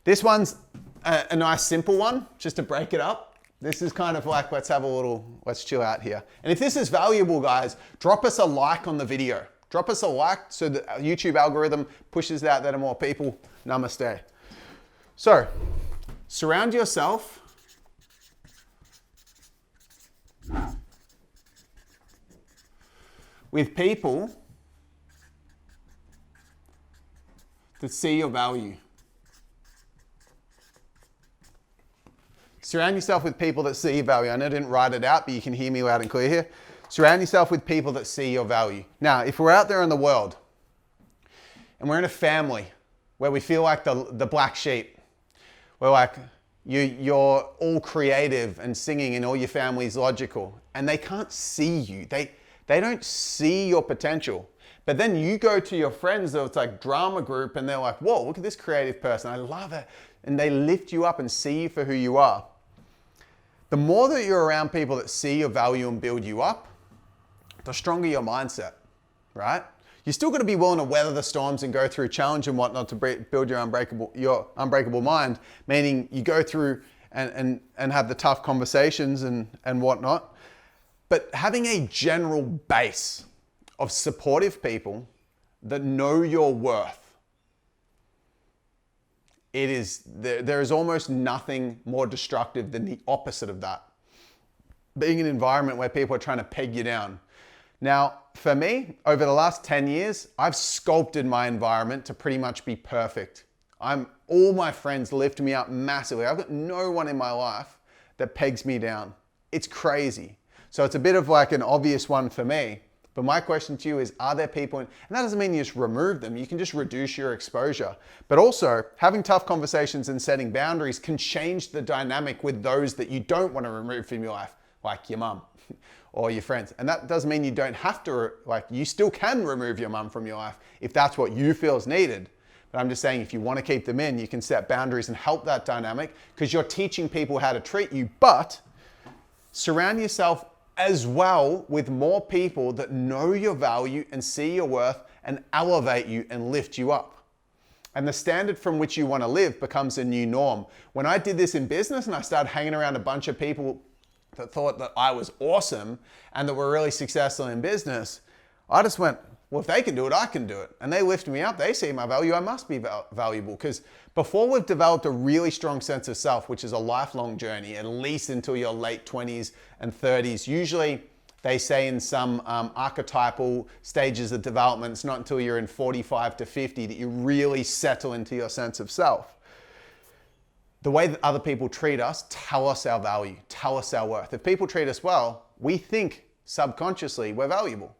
This one's a nice simple one, just to break it up. This is kind of like, let's chill out here. And if this is valuable, guys, drop us a like on the video. Drop us a like so the YouTube algorithm pushes out there to more people. Namaste. So, surround yourself with people that see your value. Surround yourself with people that see your value. I know I didn't write it out, but you can hear me loud and clear here. Surround yourself with people that see your value. Now, if we're out there in the world and we're in a family where we feel like the black sheep, we're like, you're all creative and singing and all your family's logical and they can't see you. They don't see your potential. But then you go to your friends, so it's like drama group and they're like, whoa, look at this creative person. I love it. And they lift you up and see you for who you are. The more that you're around people that see your value and build you up, the stronger your mindset, right? You're still going to be willing to weather the storms and go through challenge and whatnot to build your unbreakable mind, meaning you go through and have the tough conversations and whatnot. But having a general base of supportive people that know your worth, there is almost nothing more destructive than the opposite of that. Being in an environment where people are trying to peg you down. Now, for me, over the last 10 years, I've sculpted my environment to pretty much be perfect. All my friends lift me up massively. I've got no one in my life that pegs me down. It's crazy. So it's a bit of like an obvious one for me. But my question to you is, are there people, and that doesn't mean you just remove them, you can just reduce your exposure. But also, having tough conversations and setting boundaries can change the dynamic with those that you don't want to remove from your life, like your mum or your friends. And that doesn't mean you don't have to, you still can remove your mum from your life if that's what you feel is needed. But I'm just saying, if you want to keep them in, you can set boundaries and help that dynamic because you're teaching people how to treat you, but surround yourself as well with more people that know your value and see your worth and elevate you and lift you up. And the standard from which you want to live becomes a new norm. When I did this in business and I started hanging around a bunch of people that thought that I was awesome and that were really successful in business, I just went, well, if they can do it, I can do it. And they lift me up. They see my value. I must be valuable. Because before we've developed a really strong sense of self, which is a lifelong journey, at least until your late 20s and 30s, usually they say in some archetypal stages of development, it's not until you're in 45 to 50 that you really settle into your sense of self. The way that other people treat us tell us our value, tell us our worth. If people treat us well, we think subconsciously we're valuable.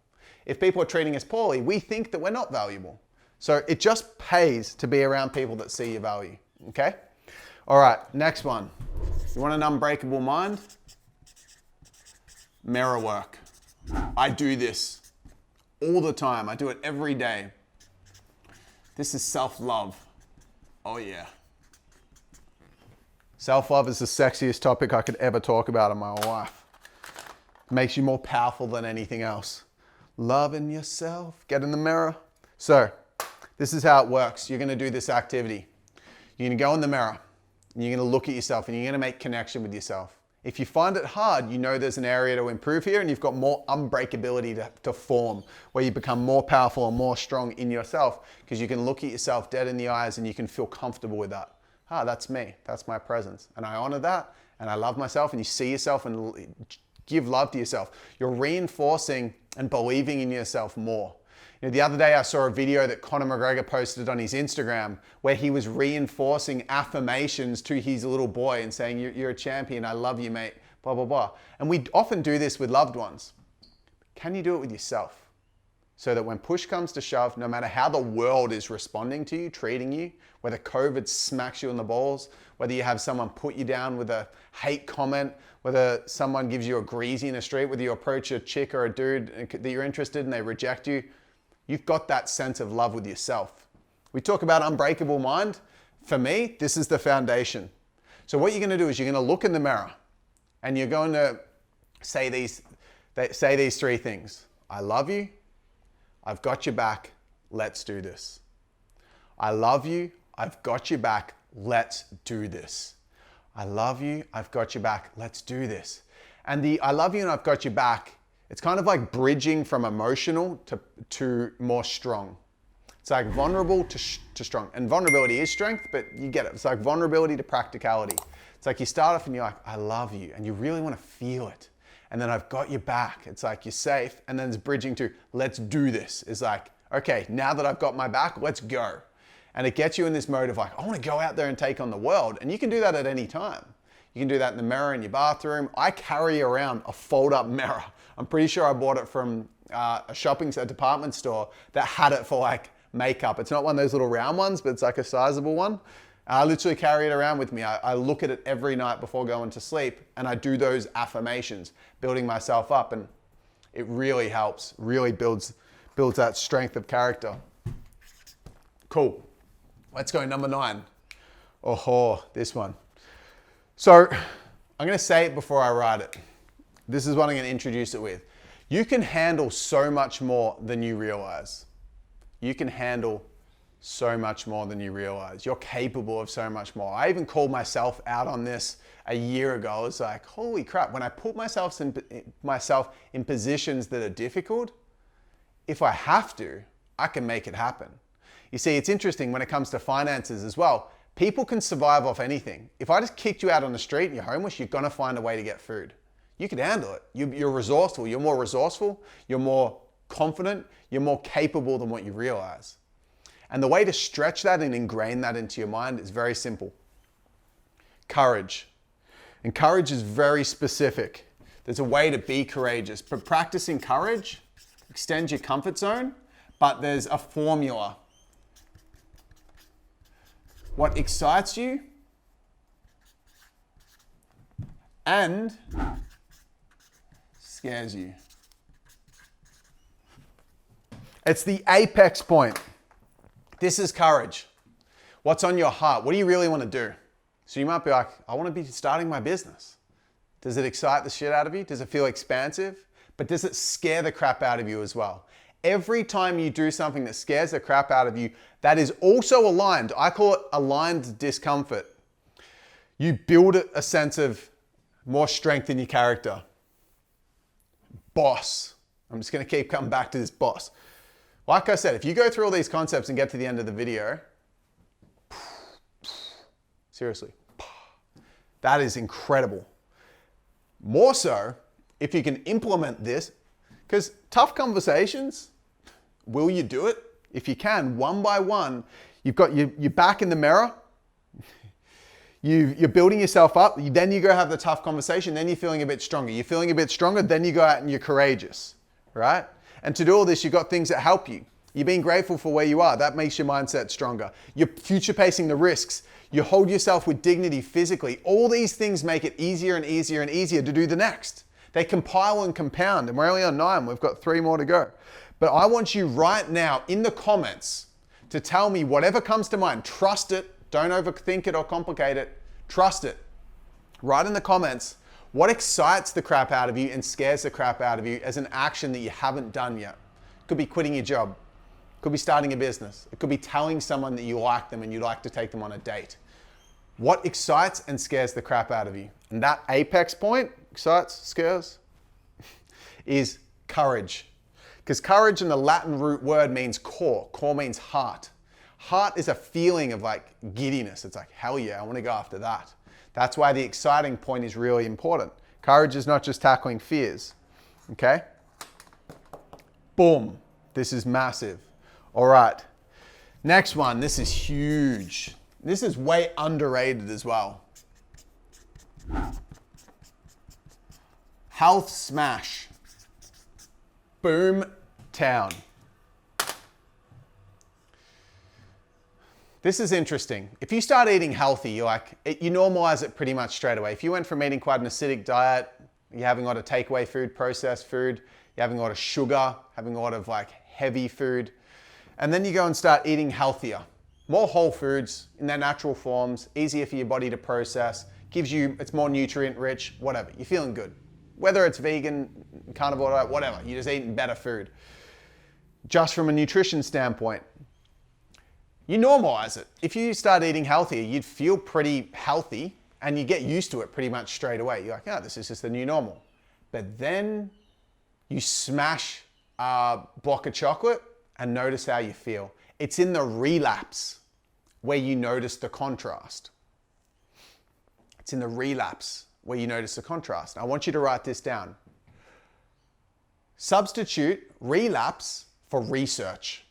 If people are treating us poorly, we think that we're not valuable. So it just pays to be around people that see your value, okay? All right, next one. You want an unbreakable mind? Mirror work. I do this all the time. I do it every day. This is self-love. Oh yeah. Self-love is the sexiest topic I could ever talk about in my whole life. It makes you more powerful than anything else. Loving yourself, get in the mirror. So this is how it works. You're gonna do this activity. You're gonna go in the mirror and you're gonna look at yourself and you're gonna make connection with yourself. If you find it hard, you know there's an area to improve here and you've got more unbreakability to form, where you become more powerful and more strong in yourself because you can look at yourself dead in the eyes and you can feel comfortable with that. That's me, that's my presence. And I honor that and I love myself, and you see yourself and give love to yourself. You're reinforcing and believing in yourself more. You know, the other day I saw a video that Conor McGregor posted on his Instagram where he was reinforcing affirmations to his little boy and saying, you're a champion, I love you, mate, blah, blah, blah. And we often do this with loved ones. Can you do it with yourself? So that when push comes to shove, no matter how the world is responding to you, treating you, whether COVID smacks you in the balls, whether you have someone put you down with a hate comment, whether someone gives you a greasy in the street, whether you approach a chick or a dude that you're interested in, they reject you, you've got that sense of love with yourself. We talk about unbreakable mind. For me, this is the foundation. So what you're gonna do is you're gonna look in the mirror and you're going to say these three things. I love you. I've got your back. Let's do this. I love you. I've got your back. Let's do this. I love you. I've got your back. Let's do this. And the I love you and I've got your back, it's kind of like bridging from emotional to more strong. It's like vulnerable to strong. And vulnerability is strength, but you get it. It's like vulnerability to practicality. It's like you start off and you're like, I love you. And you really want to feel it. And then I've got your back. It's like you're safe. And then it's bridging to let's do this. It's like, okay, now that I've got my back, let's go. And it gets you in this mode of like, I want to go out there and take on the world. And you can do that at any time. You can do that in the mirror in your bathroom. I carry around a fold-up mirror. I'm pretty sure I bought it from a department store that had it for like makeup. It's not one of those little round ones, but it's like a sizable one. I literally carry it around with me. I look at it every night before going to sleep, and I do those affirmations, building myself up, and it really helps, really builds that strength of character. Cool. Let's go number 9. Oh, this one. So I'm gonna say it before I write it. This is what I'm gonna introduce it with. You can handle so much more than you realize. You can handle so much more than you realize. You're capable of so much more. I even called myself out on this a year ago. I was like, holy crap, when I put myself in positions that are difficult, if I have to, I can make it happen. You see, it's interesting when it comes to finances as well. People can survive off anything. If I just kicked you out on the street and you're homeless, you're gonna find a way to get food. You can handle it. You're resourceful. You're more resourceful. You're more confident. You're more capable than what you realize. And the way to stretch that and ingrain that into your mind is very simple. Courage. And courage is very specific. There's a way to be courageous, but practicing courage extend your comfort zone, but there's a formula. What excites you and scares you. It's the apex point. This is courage. What's on your heart? What do you really want to do? So you might be like, I want to be starting my business. Does it excite the shit out of you? Does it feel expansive? But does it scare the crap out of you as well? Every time you do something that scares the crap out of you, that is also aligned. I call it aligned discomfort. You build a sense of more strength in your character. Boss. I'm just going to keep coming back to this boss. Like I said, if you go through all these concepts and get to the end of the video, seriously, that is incredible. More so, if you can implement this, because tough conversations, will you do it? If you can, one by one, you've got your back in the mirror, you're building yourself up, then you go have the tough conversation, then you're feeling a bit stronger. You're feeling a bit stronger, then you go out and you're courageous, right? And to do all this, you've got things that help you. You're being grateful for where you are. That makes your mindset stronger. You're future pacing the risks. You hold yourself with dignity physically. All these things make it easier and easier and easier to do the next. They compile and compound, and we're only on 9. We've got 3 more to go. But I want you right now in the comments to tell me whatever comes to mind. Trust it. Don't overthink it or complicate it. Trust it. Write in the comments what excites the crap out of you and scares the crap out of you as an action that you haven't done yet. It could be quitting your job. It could be starting a business. It could be telling someone that you like them and you'd like to take them on a date. What excites and scares the crap out of you? And that apex point, excites, scares, is courage. Because courage in the Latin root word means core. Core means heart. Heart is a feeling of like giddiness. It's like, hell yeah, I want to go after that. That's why the exciting point is really important. Courage is not just tackling fears, okay? Boom, this is massive. All right, next one, this is huge. This is way underrated as well. Health smash. Boom town. This is interesting. If you start eating healthy, you normalize it pretty much straight away. If you went from eating quite an acidic diet, you're having a lot of takeaway food, processed food, you're having a lot of sugar, having a lot of like heavy food, and then you go and start eating healthier, more whole foods in their natural forms, easier for your body to process, it's more nutrient rich, whatever. You're feeling good. Whether it's vegan, carnivore, whatever, you're just eating better food. Just from a nutrition standpoint, you normalize it. If you start eating healthier, you'd feel pretty healthy and you get used to it pretty much straight away. You're like, oh, this is just the new normal. But then you smash a block of chocolate and notice how you feel. It's in the relapse where you notice the contrast. It's in the relapse where you notice the contrast. I want you to write this down. Substitute relapse for research.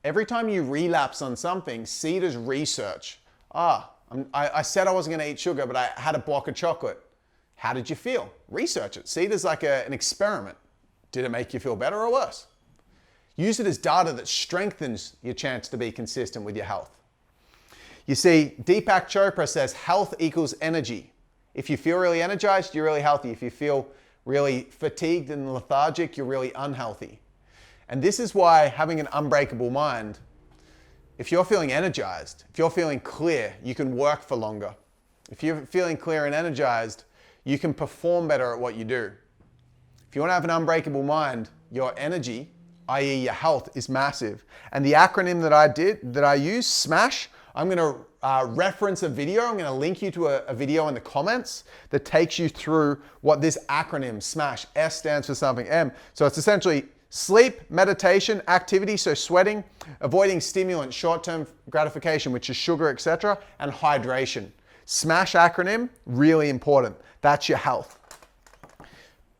Every time you relapse on something, see it as research. I said I wasn't going to eat sugar, but I had a block of chocolate. How did you feel? Research it. See it as like an experiment. Did it make you feel better or worse? Use it as data that strengthens your chance to be consistent with your health. You see, Deepak Chopra says health equals energy. If you feel really energized, you're really healthy. If you feel really fatigued and lethargic, you're really unhealthy. And this is why having an unbreakable mind, if you're feeling energized, if you're feeling clear, you can work for longer. If you're feeling clear and energized, you can perform better at what you do. If you want to have an unbreakable mind, your energy, i.e. your health, is massive. And the acronym that I use, S.M.A.S.H, I'm going to reference a video. I'm going to link you to a video in the comments that takes you through what this acronym, S.M.A.S.H, S stands for something, M. So it's essentially sleep, meditation, activity, so sweating, avoiding stimulant, short-term gratification, which is sugar, etc., and hydration. S.M.A.S.H acronym, really important. That's your health.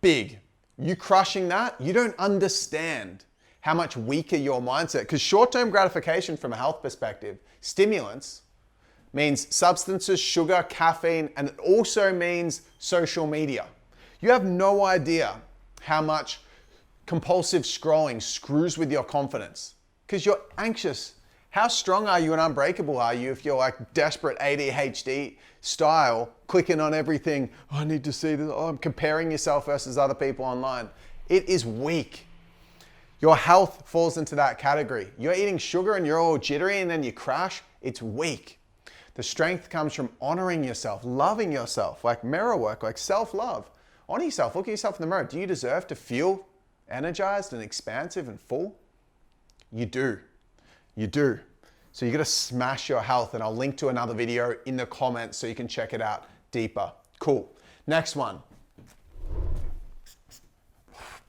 Big. You crushing that, you don't understand how much weaker your mindset, because short-term gratification from a health perspective, stimulants, means substances, sugar, caffeine, and it also means social media. You have no idea how much compulsive scrolling screws with your confidence because you're anxious. How strong are you and unbreakable are you if you're like desperate ADHD style, clicking on everything? Oh, I need to see this. Oh, I'm comparing yourself versus other people online. It is weak. Your health falls into that category. You're eating sugar and you're all jittery and then you crash. It's weak. The strength comes from honoring yourself, loving yourself, like mirror work, like self-love. Honor yourself. Look at yourself in the mirror. Do you deserve to feel energized and expansive and full? You do. You do. So you got to smash your health, and I'll link to another video in the comments so you can check it out deeper. Cool. Next one.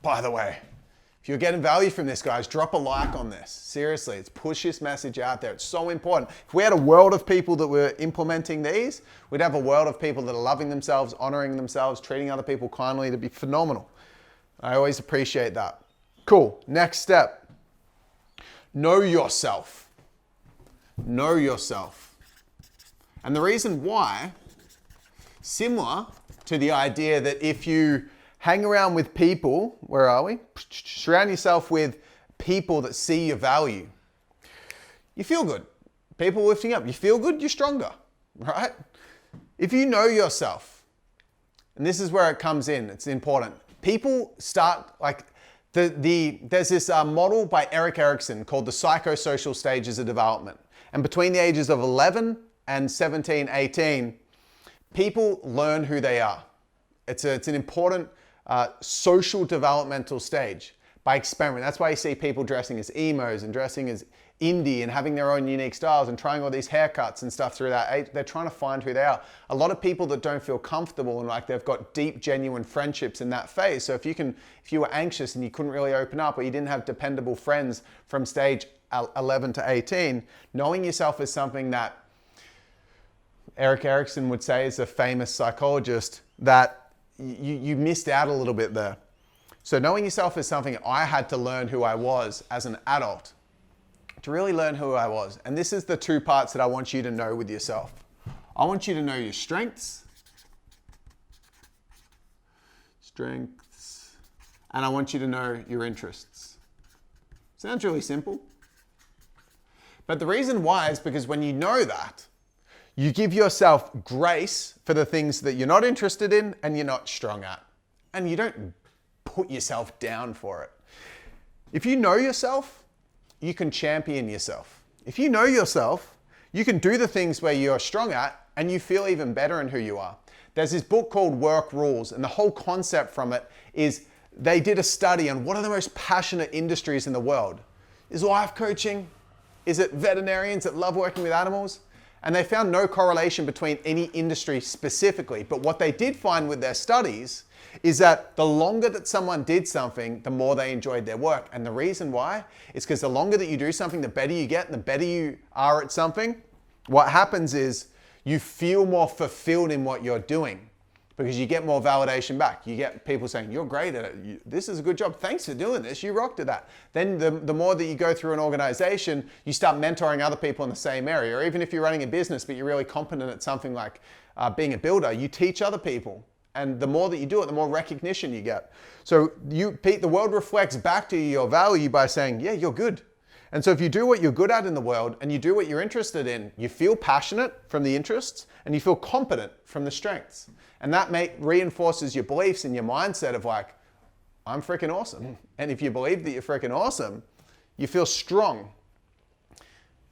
By the way, if you're getting value from this, guys, drop a like on this. Seriously, it's push this message out there. It's so important. If we had a world of people that were implementing these, we'd have a world of people that are loving themselves, honoring themselves, treating other people kindly. It'd be phenomenal. I always appreciate that. Cool. Next step. Know yourself. Know yourself. And the reason why, similar to the idea that if you hang around with people, where are we? Surround yourself with people that see your value. You feel good. People lifting up. You feel good, you're stronger, right? If you know yourself, and this is where it comes in, it's important. People start like, there's this model by Erik Erikson called the psychosocial stages of development. And between the ages of 11 and 17, 18, people learn who they are. It's an important social developmental stage by experiment. That's why you see people dressing as emos and dressing as indie and having their own unique styles and trying all these haircuts and stuff through that age. They're trying to find who they are. A lot of people that don't feel comfortable and like they've got deep, genuine friendships in that phase. So if you were anxious and you couldn't really open up, or you didn't have dependable friends from stage 11 to 18, knowing yourself is something that Erik Erikson would say, is a famous psychologist, that you missed out a little bit there. So knowing yourself is something I had to learn who I was as an adult, to really learn who I was. And this is the two parts that I want you to know with yourself. I want you to know your strengths, and I want you to know your interests. Sounds really simple. But the reason why is because when you know that, you give yourself grace for the things that you're not interested in and you're not strong at. And you don't put yourself down for it. If you know yourself, you can champion yourself. If you know yourself, you can do the things where you're strong at and you feel even better in who you are. There's this book called Work Rules, and the whole concept from it is they did a study on what are the most passionate industries in the world. Is life coaching? Is it veterinarians that love working with animals? And they found no correlation between any industry specifically. But what they did find with their studies is that the longer that someone did something, the more they enjoyed their work. And the reason why is because the longer that you do something, the better you get, and the better you are at something, what happens is you feel more fulfilled in what you're doing because you get more validation back. You get people saying, you're great at it. This is a good job. Thanks for doing this. You rocked at that. Then the more that you go through an organization, you start mentoring other people in the same area. Or even if you're running a business, but you're really competent at something like being a builder, you teach other people. And the more that you do it, the more recognition you get. So Pete, the world reflects back to you your value by saying, yeah, you're good. And so if you do what you're good at in the world and you do what you're interested in, you feel passionate from the interests and you feel competent from the strengths. And that reinforces your beliefs and your mindset of like, I'm freaking awesome. And if you believe that you're freaking awesome, you feel strong.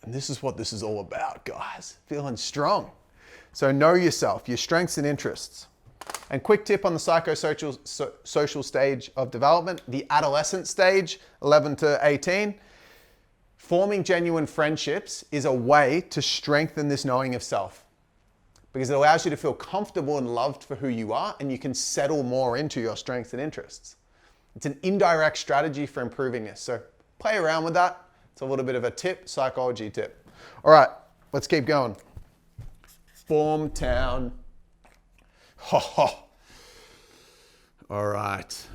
And this is what this is all about, guys, feeling strong. So know yourself, your strengths and interests. And quick tip on the psychosocial stage of development, the adolescent stage, 11 to 18. Forming genuine friendships is a way to strengthen this knowing of self because it allows you to feel comfortable and loved for who you are, and you can settle more into your strengths and interests. It's an indirect strategy for improving this. So play around with that. It's a little bit of a tip, psychology tip. All right, let's keep going. Form town. Ho ho. All right.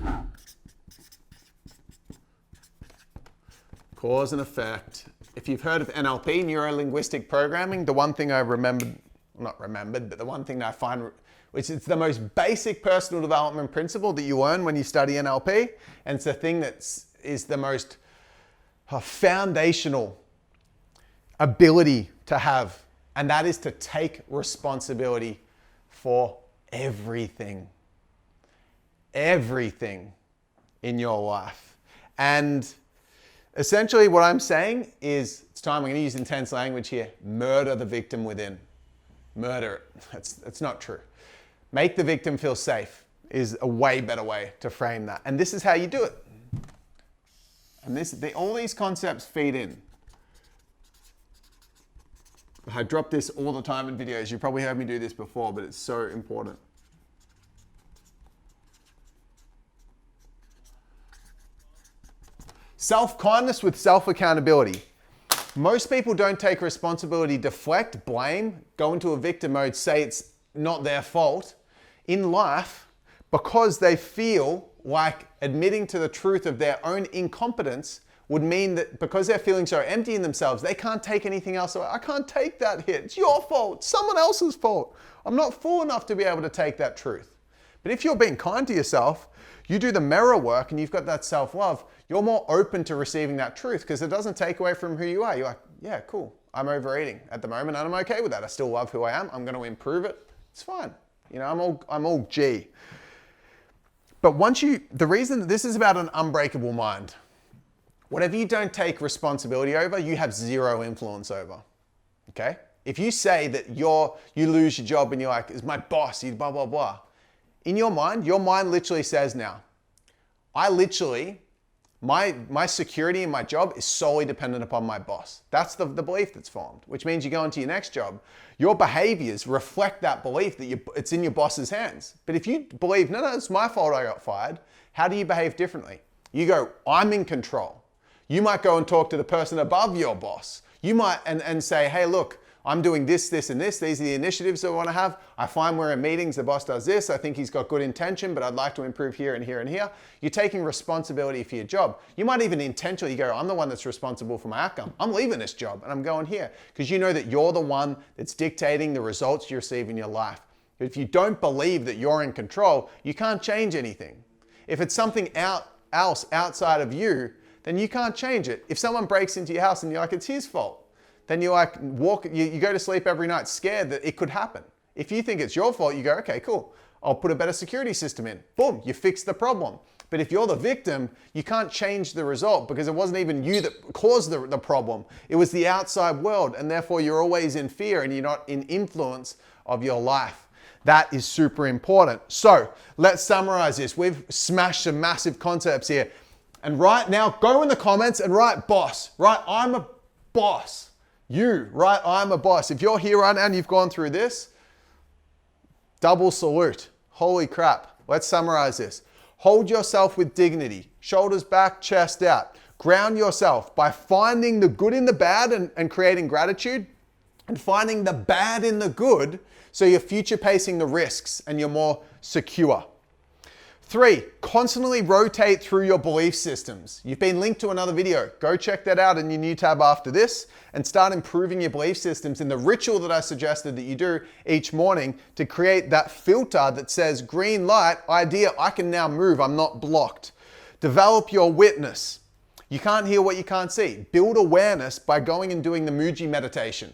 Cause and effect. If you've heard of NLP, neuro-linguistic programming, the one thing I but the one thing that I find which is the most basic personal development principle that you learn when you study NLP. And it's the thing that is the most foundational ability to have. And that is to take responsibility for everything. Everything in your life. And essentially what I'm saying is, it's time, I'm going to use intense language here, murder the victim within. Murder it. That's not true. Make the victim feel safe is a way better way to frame that. And this is how you do it. And all these concepts feed in. I drop this all the time in videos. You probably heard me do this before, but it's so important. Self-kindness with self-accountability. Most people don't take responsibility, deflect, blame, go into a victim mode, say it's not their fault in life because they feel like admitting to the truth of their own incompetence would mean that because they're feeling so empty in themselves, they can't take anything else away. I can't take that hit. It's your fault. Someone else's fault. I'm not fool enough to be able to take that truth. But if you're being kind to yourself, you do the mirror work and you've got that self-love, you're more open to receiving that truth because it doesn't take away from who you are. You're like, yeah, cool. I'm overeating at the moment and I'm okay with that. I still love who I am. I'm going to improve it. It's fine. You know, I'm all G. But the reason that this is about an unbreakable mind, whatever you don't take responsibility over, you have zero influence over. Okay? If you say that you lose your job and you're like, it's my boss, you blah, blah, blah. In your mind literally says now, my security in my job is solely dependent upon my boss. That's the belief that's formed, which means you go into your next job. Your behaviors reflect that belief that it's in your boss's hands. But if you believe, no, it's my fault I got fired, how do you behave differently? You go, I'm in control. You might go and talk to the person above your boss. You might and say, hey, look, I'm doing this, this, and this. These are the initiatives I want to have. I find we're in meetings, the boss does this. I think he's got good intention, but I'd like to improve here and here and here. You're taking responsibility for your job. You might even intentionally go, I'm the one that's responsible for my outcome. I'm leaving this job and I'm going here because you know that you're the one that's dictating the results you receive in your life. But if you don't believe that you're in control, you can't change anything. If it's something else outside of you, then you can't change it. If someone breaks into your house and you're like, it's his fault, then you go to sleep every night scared that it could happen. If you think it's your fault, you go, okay, cool. I'll put a better security system in. Boom, you fix the problem. But if you're the victim, you can't change the result because it wasn't even you that caused the problem. It was the outside world, and therefore you're always in fear and you're not in influence of your life. That is super important. So let's summarize this. We've smashed some massive concepts here. And right now, go in the comments and write boss. Right, I'm a boss. You, right? I'm a boss. If you're here right now and you've gone through this, double salute. Holy crap. Let's summarize this. Hold yourself with dignity. Shoulders back, chest out. Ground yourself by finding the good in the bad and creating gratitude, and finding the bad in the good so you're future pacing the risks and you're more secure. 3, constantly rotate through your belief systems. You've been linked to another video. Go check that out in your new tab after this and start improving your belief systems in the ritual that I suggested that you do each morning to create that filter that says green light, idea, I can now move, I'm not blocked. Develop your witness. You can't hear what you can't see. Build awareness by going and doing the Muji meditation.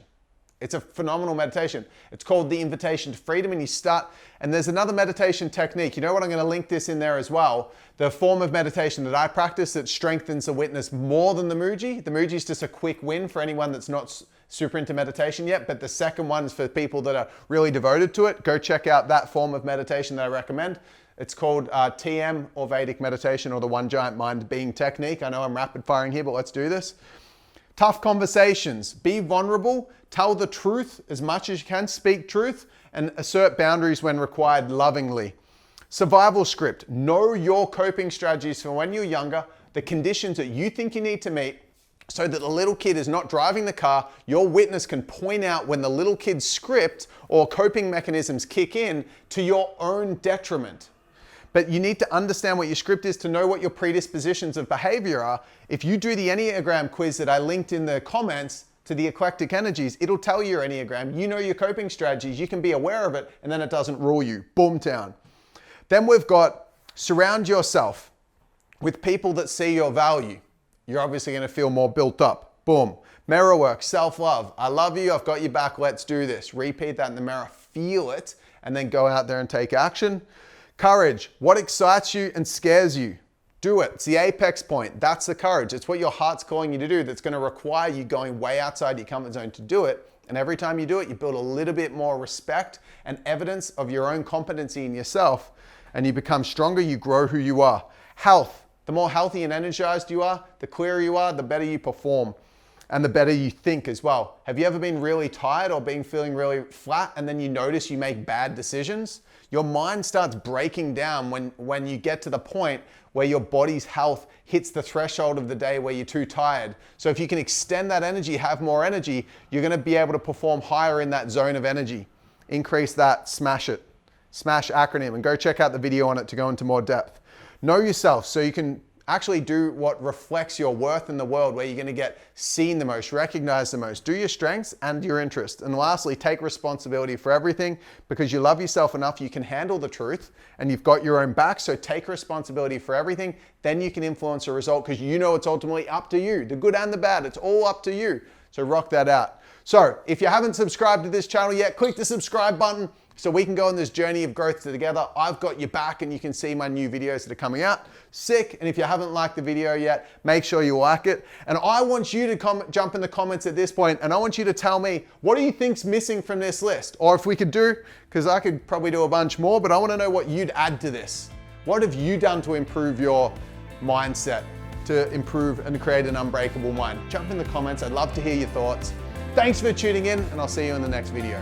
It's a phenomenal meditation. It's called the Invitation to Freedom, and there's another meditation technique. You know what? I'm going to link this in there as well. The form of meditation that I practice that strengthens the witness more than the Muji. The Muji is just a quick win for anyone that's not super into meditation yet, but the second one is for people that are really devoted to it. Go check out that form of meditation that I recommend. It's called TM, or Vedic meditation, or the One Giant Mind Being technique. I know I'm rapid firing here, but let's do this. Tough conversations. Be vulnerable. Tell the truth as much as you can. Speak truth and assert boundaries when required lovingly. Survival script. Know your coping strategies for when you're younger, the conditions that you think you need to meet so that the little kid is not driving the car. Your witness can point out when the little kid's script or coping mechanisms kick in to your own detriment. But you need to understand what your script is to know what your predispositions of behavior are. If you do the Enneagram quiz that I linked in the comments, to the eclectic energies, it'll tell you your Enneagram. You know your coping strategies. You can be aware of it, and then it doesn't rule you. Boom town. Then we've got surround yourself with people that see your value. You're obviously going to feel more built up. Boom. Mirror work, self-love. I love you. I've got your back. Let's do this. Repeat that in the mirror. Feel it, and then go out there and take action. Courage. What excites you and scares you? Do it. It's the apex point. That's the courage. It's what your heart's calling you to do that's going to require you going way outside your comfort zone to do it. And every time you do it, you build a little bit more respect and evidence of your own competency in yourself. And you become stronger. You grow who you are. Health. The more healthy and energized you are, the clearer you are, the better you perform. And the better you think as well. Have you ever been really tired or been feeling really flat and then you notice you make bad decisions? Your mind starts breaking down when you get to the point where your body's health hits the threshold of the day where you're too tired. So if you can extend that energy, have more energy, you're gonna be able to perform higher in that zone of energy. Increase that, smash it. S.M.A.S.H acronym, and go check out the video on it to go into more depth. Know yourself so you can actually do what reflects your worth in the world, where you're going to get seen the most, recognized the most. Do your strengths and your interests. And lastly, take responsibility for everything, because you love yourself enough, you can handle the truth and you've got your own back. So take responsibility for everything. Then you can influence a result, because you know it's ultimately up to you. The good and the bad, it's all up to you. So rock that out. So if you haven't subscribed to this channel yet, click the subscribe button so we can go on this journey of growth together. I've got your back, and you can see my new videos that are coming out. Sick. And if you haven't liked the video yet, make sure you like it. And I want you to jump in the comments at this point, and I want you to tell me, what do you think's missing from this list? Or if we could do, because I could probably do a bunch more, but I want to know what you'd add to this. What have you done to improve your mindset, to improve and create an unbreakable mind? Jump in the comments. I'd love to hear your thoughts. Thanks for tuning in, and I'll see you in the next video.